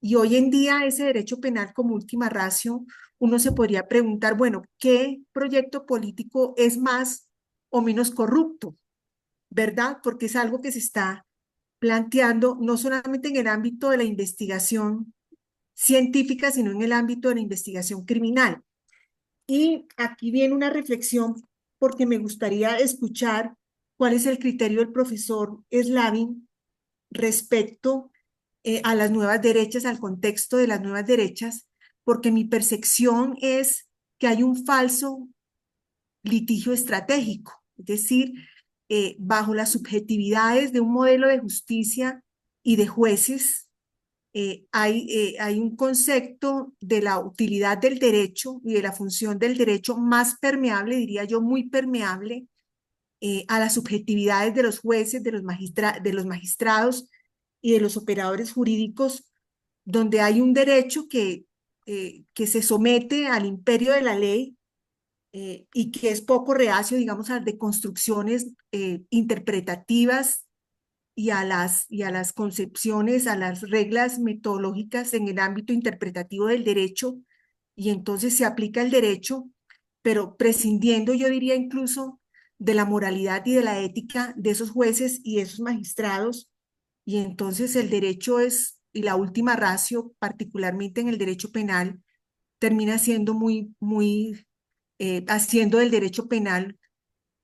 Y hoy en día ese derecho penal como última ratio, uno se podría preguntar, bueno, ¿qué proyecto político es más o menos corrupto? ¿Verdad? Porque es algo que se está planteando no solamente en el ámbito de la investigación científica, sino en el ámbito de la investigación criminal. Y aquí viene una reflexión porque me gustaría escuchar cuál es el criterio del profesor Slavin respecto a las nuevas derechas, al contexto de las nuevas derechas, porque mi percepción es que hay un falso litigio estratégico, es decir, bajo las subjetividades de un modelo de justicia y de jueces, hay un concepto de la utilidad del derecho y de la función del derecho más permeable, diría yo, muy permeable a las subjetividades de los jueces, de los magistrados y de los operadores jurídicos, donde hay un derecho que se somete al imperio de la ley y que es poco reacio, digamos, a de construcciones interpretativas y a las concepciones, a las reglas metodológicas en el ámbito interpretativo del derecho, y entonces se aplica el derecho, pero prescindiendo, yo diría incluso, de la moralidad y de la ética de esos jueces y esos magistrados, y entonces el derecho es, y la última ratio, particularmente en el derecho penal, termina siendo haciendo del derecho penal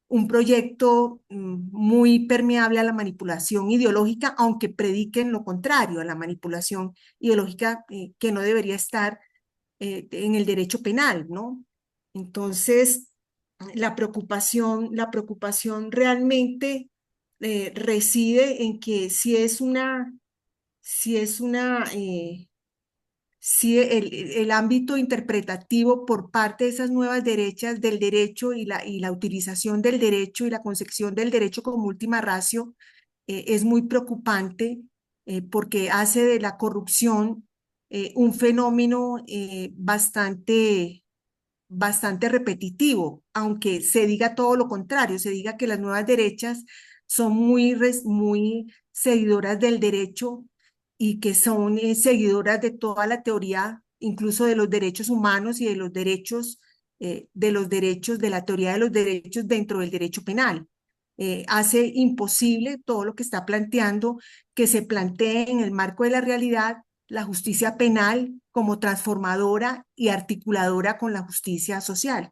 un proyecto muy permeable a la manipulación ideológica, aunque prediquen lo contrario, a la manipulación ideológica que no debería estar en el derecho penal, ¿no? Entonces, la preocupación realmente reside en que si es una sí, el ámbito interpretativo por parte de esas nuevas derechas del derecho y la utilización del derecho y la concepción del derecho como última ratio es muy preocupante porque hace de la corrupción un fenómeno bastante repetitivo, aunque se diga todo lo contrario, se diga que las nuevas derechas son muy seguidoras del derecho y que son seguidoras de toda la teoría, incluso de los derechos humanos y de la teoría de los derechos dentro del derecho penal. Hace imposible todo lo que está planteando que se plantee en el marco de la realidad la justicia penal como transformadora y articuladora con la justicia social.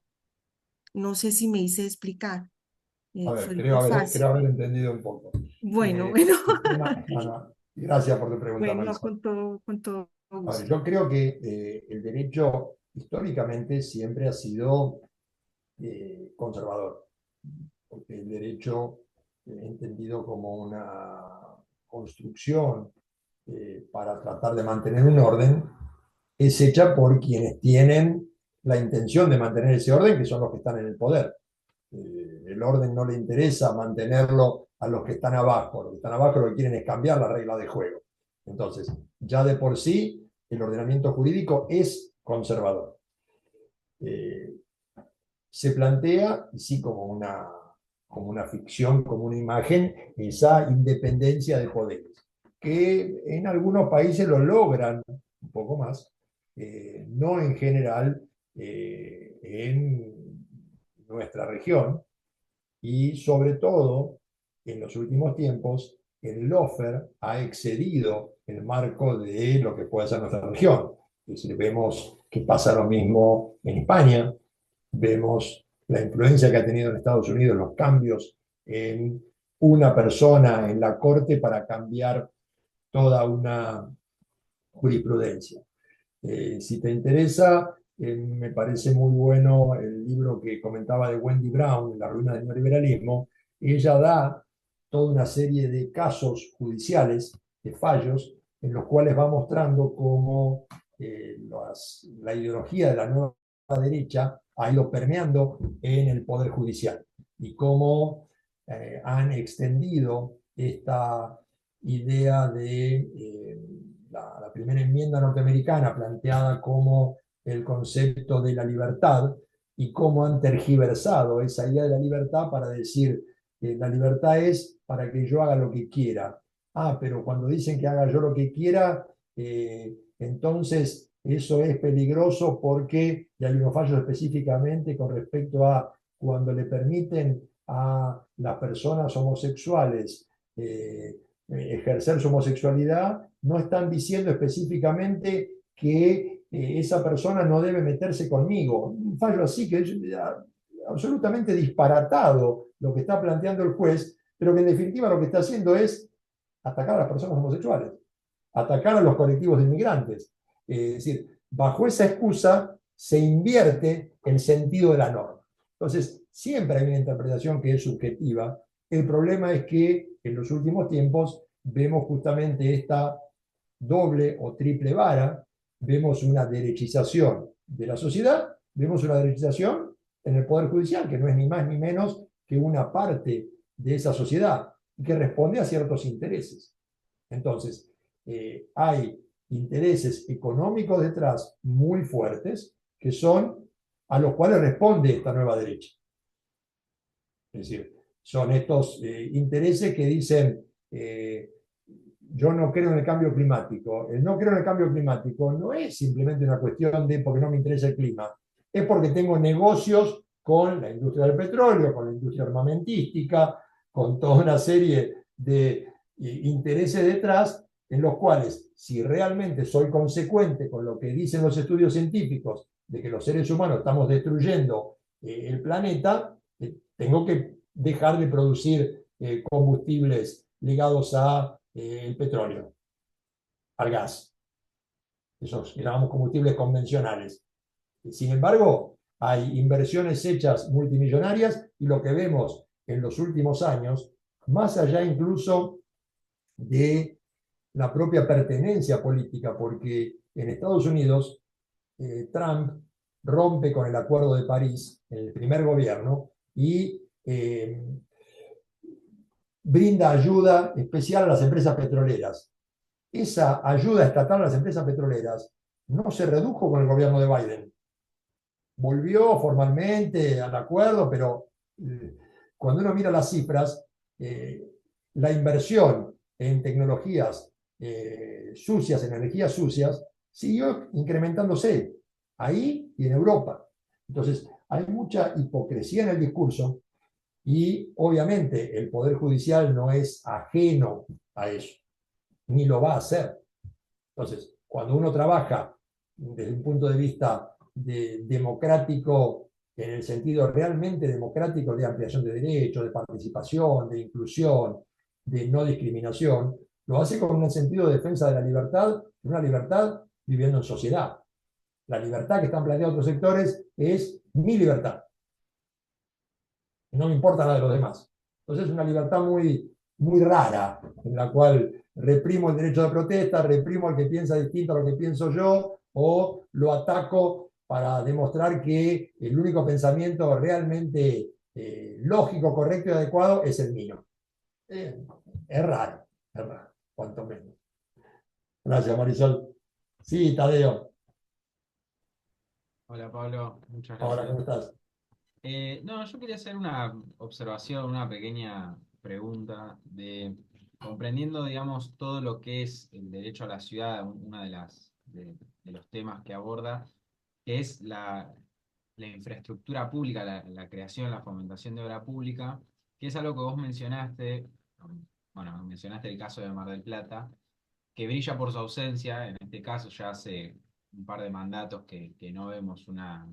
No sé si me hice explicar, A ver, fue muy fácil. creo haber entendido un poco. Bueno, bueno, No, no, gracias por tu pregunta, bueno, Marisol. con todo A ver, gusto. yo creo que el derecho históricamente siempre ha sido conservador, porque el derecho, entendido como una construcción para tratar de mantener un orden, es hecha por quienes tienen la intención de mantener ese orden, que son los que están en el poder. El orden no le interesa mantenerlo a los que están abajo. Los que están abajo lo que quieren es cambiar la regla de juego. Entonces, ya de por sí, el ordenamiento jurídico es conservador. Se plantea, y sí como una ficción, como una imagen, esa independencia de poderes, que en algunos países lo logran un poco más, no en general en nuestra región, y sobre todo en los últimos tiempos el lawfare ha excedido el marco de lo que puede ser nuestra región. Es decir, vemos que pasa lo mismo en España, vemos la influencia que ha tenido en Estados Unidos, los cambios en una persona en la corte para cambiar toda una jurisprudencia. Si te interesa, me parece muy bueno el libro que comentaba de Wendy Brown, La ruina del neoliberalismo. Ella da toda una serie de casos judiciales, de fallos, en los cuales va mostrando cómo la ideología de la nueva derecha ha ido permeando en el Poder Judicial y cómo han extendido esta idea de la primera enmienda norteamericana planteada como el concepto de la libertad y cómo han tergiversado esa idea de la libertad para decir que la libertad es para que yo haga lo que quiera. Ah, pero cuando dicen que haga yo lo que quiera, entonces eso es peligroso porque, y hay unos fallos específicamente con respecto a cuando le permiten a las personas homosexuales ejercer su homosexualidad, no están diciendo específicamente que esa persona no debe meterse conmigo. Un fallo así que es absolutamente disparatado lo que está planteando el juez, pero que en definitiva lo que está haciendo es atacar a las personas homosexuales, atacar a los colectivos de inmigrantes. Es decir, bajo esa excusa se invierte el sentido de la norma. Entonces, siempre hay una interpretación que es subjetiva. El problema es que en los últimos tiempos vemos justamente esta doble o triple vara, vemos una derechización de la sociedad, vemos una derechización en el Poder Judicial, que no es ni más ni menos que una parte de esa sociedad y que responde a ciertos intereses. Entonces, hay intereses económicos detrás muy fuertes que son a los cuales responde esta nueva derecha. Es decir, son estos intereses que dicen yo no creo en el cambio climático. El no creo en el cambio climático no es simplemente una cuestión de porque no me interesa el clima, es porque tengo negocios con la industria del petróleo, con la industria armamentística, con toda una serie de intereses detrás, en los cuales, si realmente soy consecuente con lo que dicen los estudios científicos de que los seres humanos estamos destruyendo el planeta, tengo que dejar de producir combustibles ligados a el petróleo, al gas, esos que llamamos combustibles convencionales. Sin embargo, hay inversiones hechas multimillonarias y lo que vemos en los últimos años, más allá incluso de la propia pertenencia política, porque en Estados Unidos Trump rompe con el Acuerdo de París en el primer gobierno y brinda ayuda especial a las empresas petroleras. Esa ayuda estatal a las empresas petroleras no se redujo con el gobierno de Biden. Volvió formalmente al acuerdo, pero cuando uno mira las cifras, la inversión en tecnologías sucias, en energías sucias, siguió incrementándose ahí y en Europa. Entonces, hay mucha hipocresía en el discurso y obviamente el Poder Judicial no es ajeno a eso, ni lo va a hacer. Entonces, cuando uno trabaja desde un punto de vista democrático, en el sentido realmente democrático de ampliación de derechos, de participación, de inclusión, de no discriminación, lo hace con un sentido de defensa de la libertad, una libertad viviendo en sociedad. La libertad que están planteando otros sectores es mi libertad. No me importa nada de los demás. Entonces es una libertad muy, muy rara, en la cual reprimo el derecho de protesta, reprimo al que piensa distinto a lo que pienso yo, o lo ataco para demostrar que el único pensamiento realmente lógico, correcto y adecuado es el mío. Es raro, cuanto menos. Gracias, Marisol. Sí, Tadeo. Hola Pablo, muchas Ahora, gracias. ¿cómo estás? No, yo quería hacer una observación, una pequeña pregunta de comprendiendo, digamos, todo lo que es el derecho a la ciudad, una de de los temas que aborda, que es la infraestructura pública, la creación, la fomentación de obra pública, que es algo que vos mencionaste, bueno, mencionaste el caso de Mar del Plata, que brilla por su ausencia, en este caso ya hace un par de mandatos que no vemos una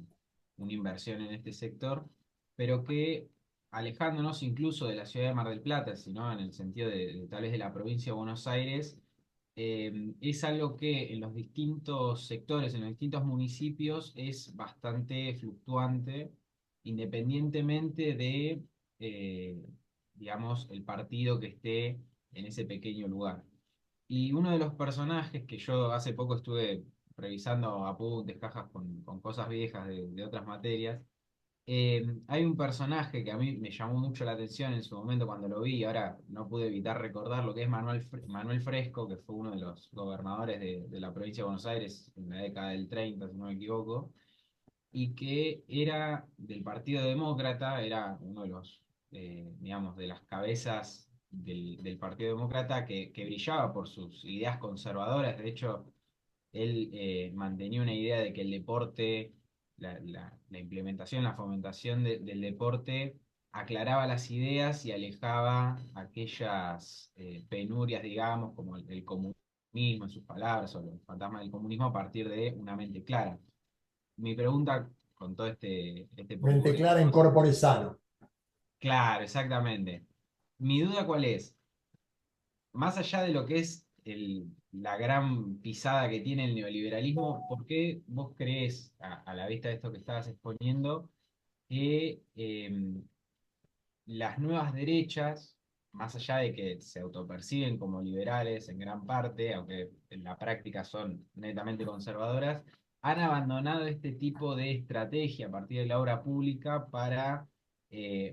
inversión en este sector, pero que alejándonos incluso de la ciudad de Mar del Plata, sino en el sentido de tal vez de la provincia de Buenos Aires, es algo que en los distintos sectores, en los distintos municipios, es bastante fluctuante, independientemente de, digamos, el partido que esté en ese pequeño lugar. Y uno de los personajes que yo hace poco estuve revisando apuntes, cajas con cosas viejas de otras materias, hay un personaje que a mí me llamó mucho la atención en su momento cuando lo vi, y ahora no pude evitar recordar lo que es Manuel Fresco, que fue uno de los gobernadores de la provincia de Buenos Aires en la década del 30, si no me equivoco, y que era del Partido Demócrata, era uno de los, digamos, de las cabezas del Partido Demócrata que brillaba por sus ideas conservadoras. De hecho, él mantenía una idea de que el deporte, la implementación, la fomentación del deporte aclaraba las ideas y alejaba aquellas penurias, digamos, como el comunismo en sus palabras, o el fantasma del comunismo a partir de una mente clara. Mi pregunta con todo este Mente popurrí, clara, ¿no? incorpore sano. Claro, exactamente. Mi duda cuál es, más allá de lo que es la gran pisada que tiene el neoliberalismo, ¿por qué vos creés, a la vista de esto que estabas exponiendo, que las nuevas derechas, más allá de que se autoperciben como liberales en gran parte, aunque en la práctica son netamente conservadoras, han abandonado este tipo de estrategia a partir de la obra pública para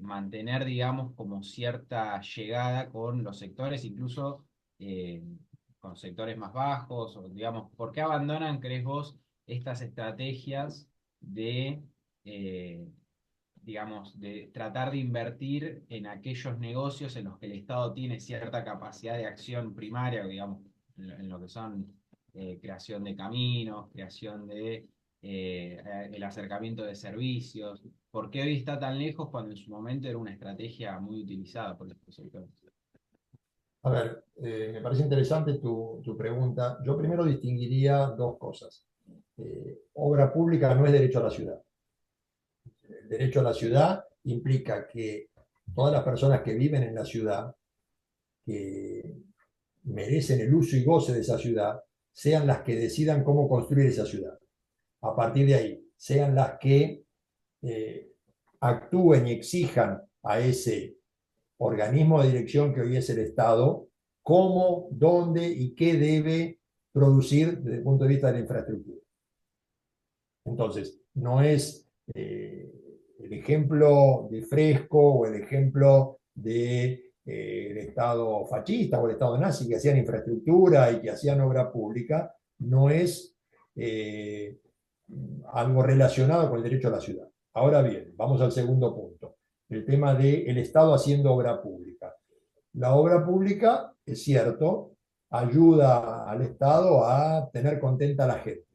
mantener, digamos, como cierta llegada con los sectores, incluso eh, con sectores más bajos, o digamos, ¿por qué abandonan, crees vos, estas estrategias de eh, digamos, de tratar de invertir en aquellos negocios en los que el Estado tiene cierta capacidad de acción primaria, digamos, en lo que son creación de caminos, creación de el acercamiento de servicios? ¿Por qué hoy está tan lejos cuando en su momento era una estrategia muy utilizada por estos sectores? A ver, me parece interesante tu pregunta. Yo primero distinguiría dos cosas. Obra pública no es derecho a la ciudad. El derecho a la ciudad implica que todas las personas que viven en la ciudad, que merecen el uso y goce de esa ciudad, sean las que decidan cómo construir esa ciudad. A partir de ahí, sean las que eh, actúen y exijan a ese organismo de dirección que hoy es el Estado, cómo, dónde y qué debe producir desde el punto de vista de la infraestructura. Entonces, no es el ejemplo de Fresco o el ejemplo de, el Estado fascista o el Estado nazi que hacían infraestructura y que hacían obra pública, no es eh, algo relacionado con el derecho a la ciudad. Ahora bien, vamos al segundo punto, el tema del Estado haciendo obra pública. La obra pública, es cierto, ayuda al Estado a tener contenta a la gente.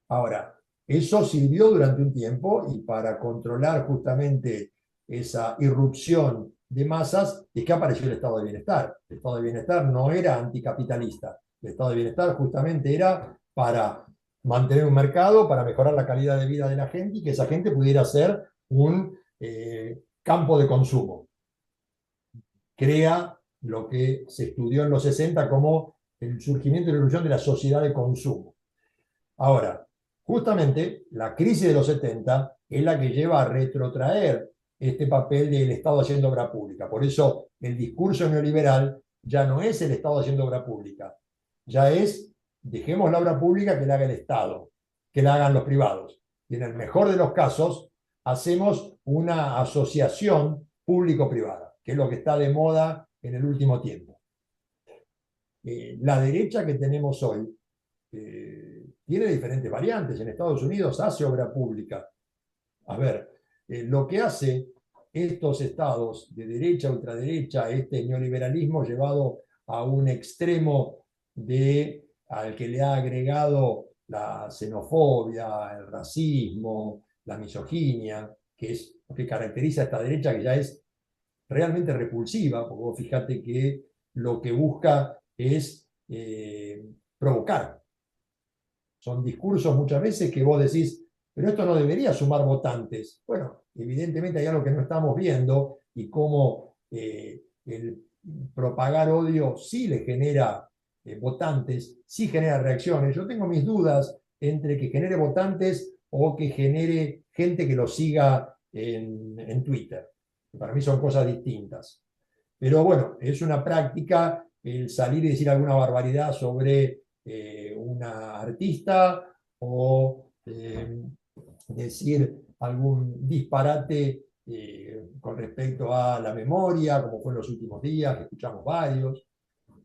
Ahora, eso sirvió durante un tiempo y para controlar justamente esa irrupción de masas es que apareció el estado de bienestar. El estado de bienestar no era anticapitalista. El estado de bienestar justamente era para mantener un mercado, para mejorar la calidad de vida de la gente y que esa gente pudiera ser un campo de consumo. Crea lo que se estudió en los 60 como el surgimiento y la irrupción de la sociedad de consumo. Ahora, justamente la crisis de los 70 es la que lleva a retrotraer este papel del Estado haciendo obra pública. Por eso el discurso neoliberal ya no es el Estado haciendo obra pública, ya es dejemos la obra pública que la haga el Estado, que la hagan los privados. Y en el mejor de los casos hacemos una asociación público-privada, que es lo que está de moda en el último tiempo. la derecha que tenemos hoy tiene diferentes variantes. En Estados Unidos hace obra pública. A ver, lo que hace estos estados de derecha, ultraderecha, este neoliberalismo llevado a un extremo al que le ha agregado la xenofobia, el racismo, la misoginia, que es lo que caracteriza a esta derecha, que ya es realmente repulsiva, porque vos fíjate que lo que busca es provocar. Son discursos muchas veces que vos decís, pero esto no debería sumar votantes. Bueno, evidentemente hay algo que no estamos viendo y cómo el propagar odio sí le genera votantes, sí genera reacciones. Yo tengo mis dudas entre que genere votantes o que genere gente que lo siga en Twitter. Para mí son cosas distintas. Pero bueno, es una práctica el salir y decir alguna barbaridad sobre una artista o decir algún disparate con respecto a la memoria, como fue en los últimos días, que escuchamos varios.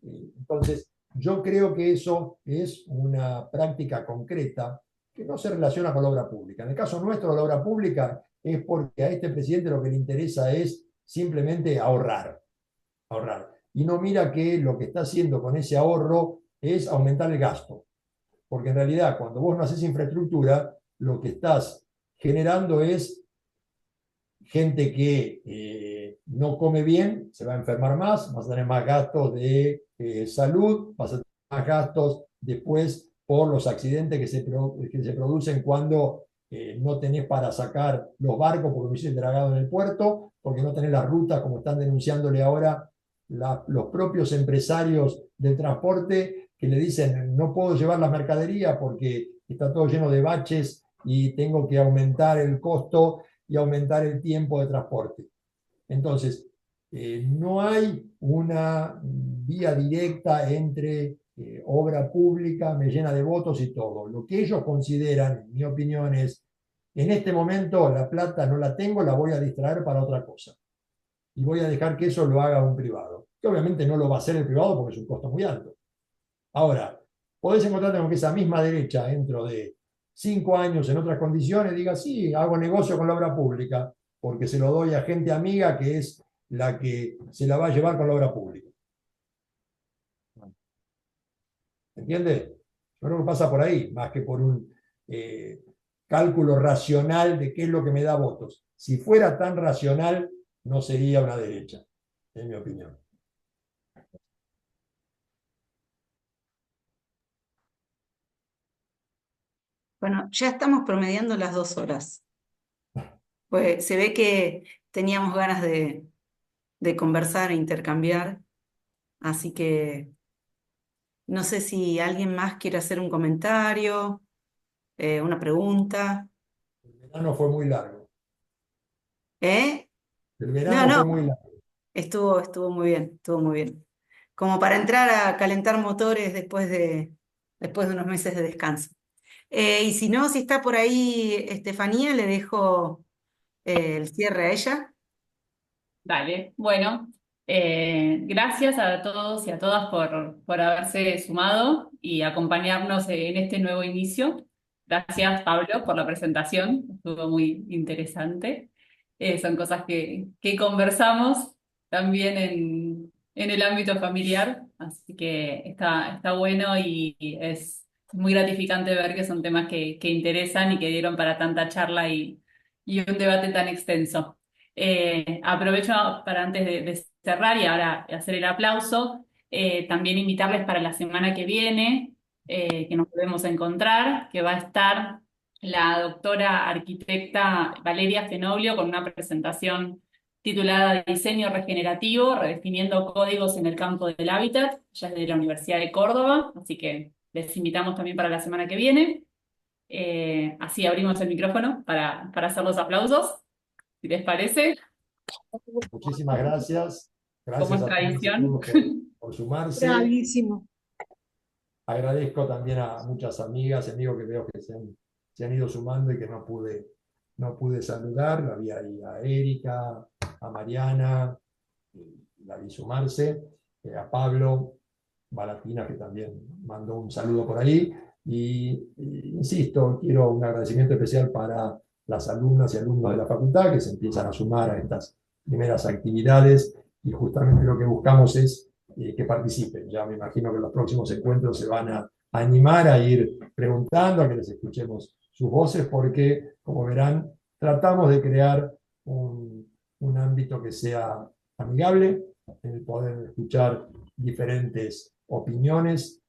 Entonces, yo creo que eso es una práctica concreta que no se relaciona con la obra pública. En el caso nuestro, la obra pública es porque a este presidente lo que le interesa es simplemente ahorrar. Y no mira que lo que está haciendo con ese ahorro es aumentar el gasto. Porque en realidad, cuando vos no haces infraestructura, lo que estás generando es gente que no come bien, se va a enfermar más, vas a tener más gastos de salud, vas a tener más gastos después por los accidentes que se producen cuando no tenés para sacar los barcos porque no hiciste dragado en el puerto, porque no tenés las rutas como están denunciándole ahora los propios empresarios del transporte que le dicen no puedo llevar la mercadería porque está todo lleno de baches y tengo que aumentar el costo y aumentar el tiempo de transporte. Entonces, no hay una vía directa entre obra pública, me llena de votos y todo. Lo que ellos consideran, en mi opinión, es, en este momento la plata no la tengo, la voy a distraer para otra cosa. Y voy a dejar que eso lo haga un privado. Que obviamente no lo va a hacer el privado porque es un costo muy alto. Ahora, podés encontrarte con que esa misma derecha, dentro de 5 años, en otras condiciones, diga, sí, hago negocio con la obra pública, porque se lo doy a gente amiga que es la que se la va a llevar con la obra pública. ¿Entiendes? Yo creo que pasa por ahí, más que por un cálculo racional de qué es lo que me da votos. Si fuera tan racional, no sería una derecha, en mi opinión. Bueno, ya estamos promediando las 2 horas. Pues se ve que teníamos ganas de conversar e intercambiar, así que no sé si alguien más quiere hacer un comentario, una pregunta. El verano fue muy largo. ¿Eh? El No, verano fue muy no, largo. estuvo muy bien, estuvo muy bien. Como para entrar a calentar motores después de unos meses de descanso. Y si no, si está por ahí Estefanía, le dejo el cierre a ella. Dale, bueno, gracias a todos y a todas por haberse sumado y acompañarnos en este nuevo inicio. Gracias, Pablo, por la presentación, estuvo muy interesante. Son cosas que conversamos también en el ámbito familiar, así que está bueno y es muy gratificante ver que son temas que interesan y que dieron para tanta charla y un debate tan extenso. Aprovecho para antes de cerrar y ahora hacer el aplauso, también invitarles para la semana que viene, que nos podemos encontrar, que va a estar la doctora arquitecta Valeria Fenoglio con una presentación titulada Diseño Regenerativo, redefiniendo códigos en el campo del hábitat. Ella es de la Universidad de Córdoba, así que les invitamos también para la semana que viene. Así abrimos el micrófono para hacer los aplausos, si les parece, Muchísimas gracias. como Gracias es a todos y tradición. todos por sumarse. Bravísimo. Agradezco también a muchas amigas y amigos que veo que se han ido sumando y que no pude saludar. La vi ahí a Erika, a Mariana, la vi sumarse, a Pablo, Balatina, que también mandó un saludo por ahí. Insisto, quiero un agradecimiento especial para las alumnas y alumnos de la facultad que se empiezan a sumar a estas primeras actividades, y justamente lo que buscamos es que participen. Ya me imagino que en los próximos encuentros se van a animar a ir preguntando, a que les escuchemos sus voces, porque, como verán, tratamos de crear un ámbito que sea amigable, en el poder escuchar diferentes opiniones,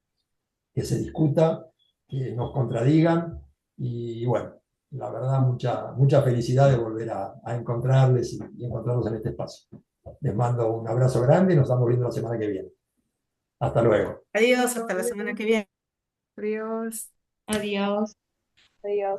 que se discuta, que nos contradigan, y bueno, la verdad, mucha felicidad de volver a encontrarles y encontrarnos en este espacio. Les mando un abrazo grande y nos estamos viendo la semana que viene. Hasta luego. Adiós, hasta la semana que viene. Adiós. Adiós. Adiós.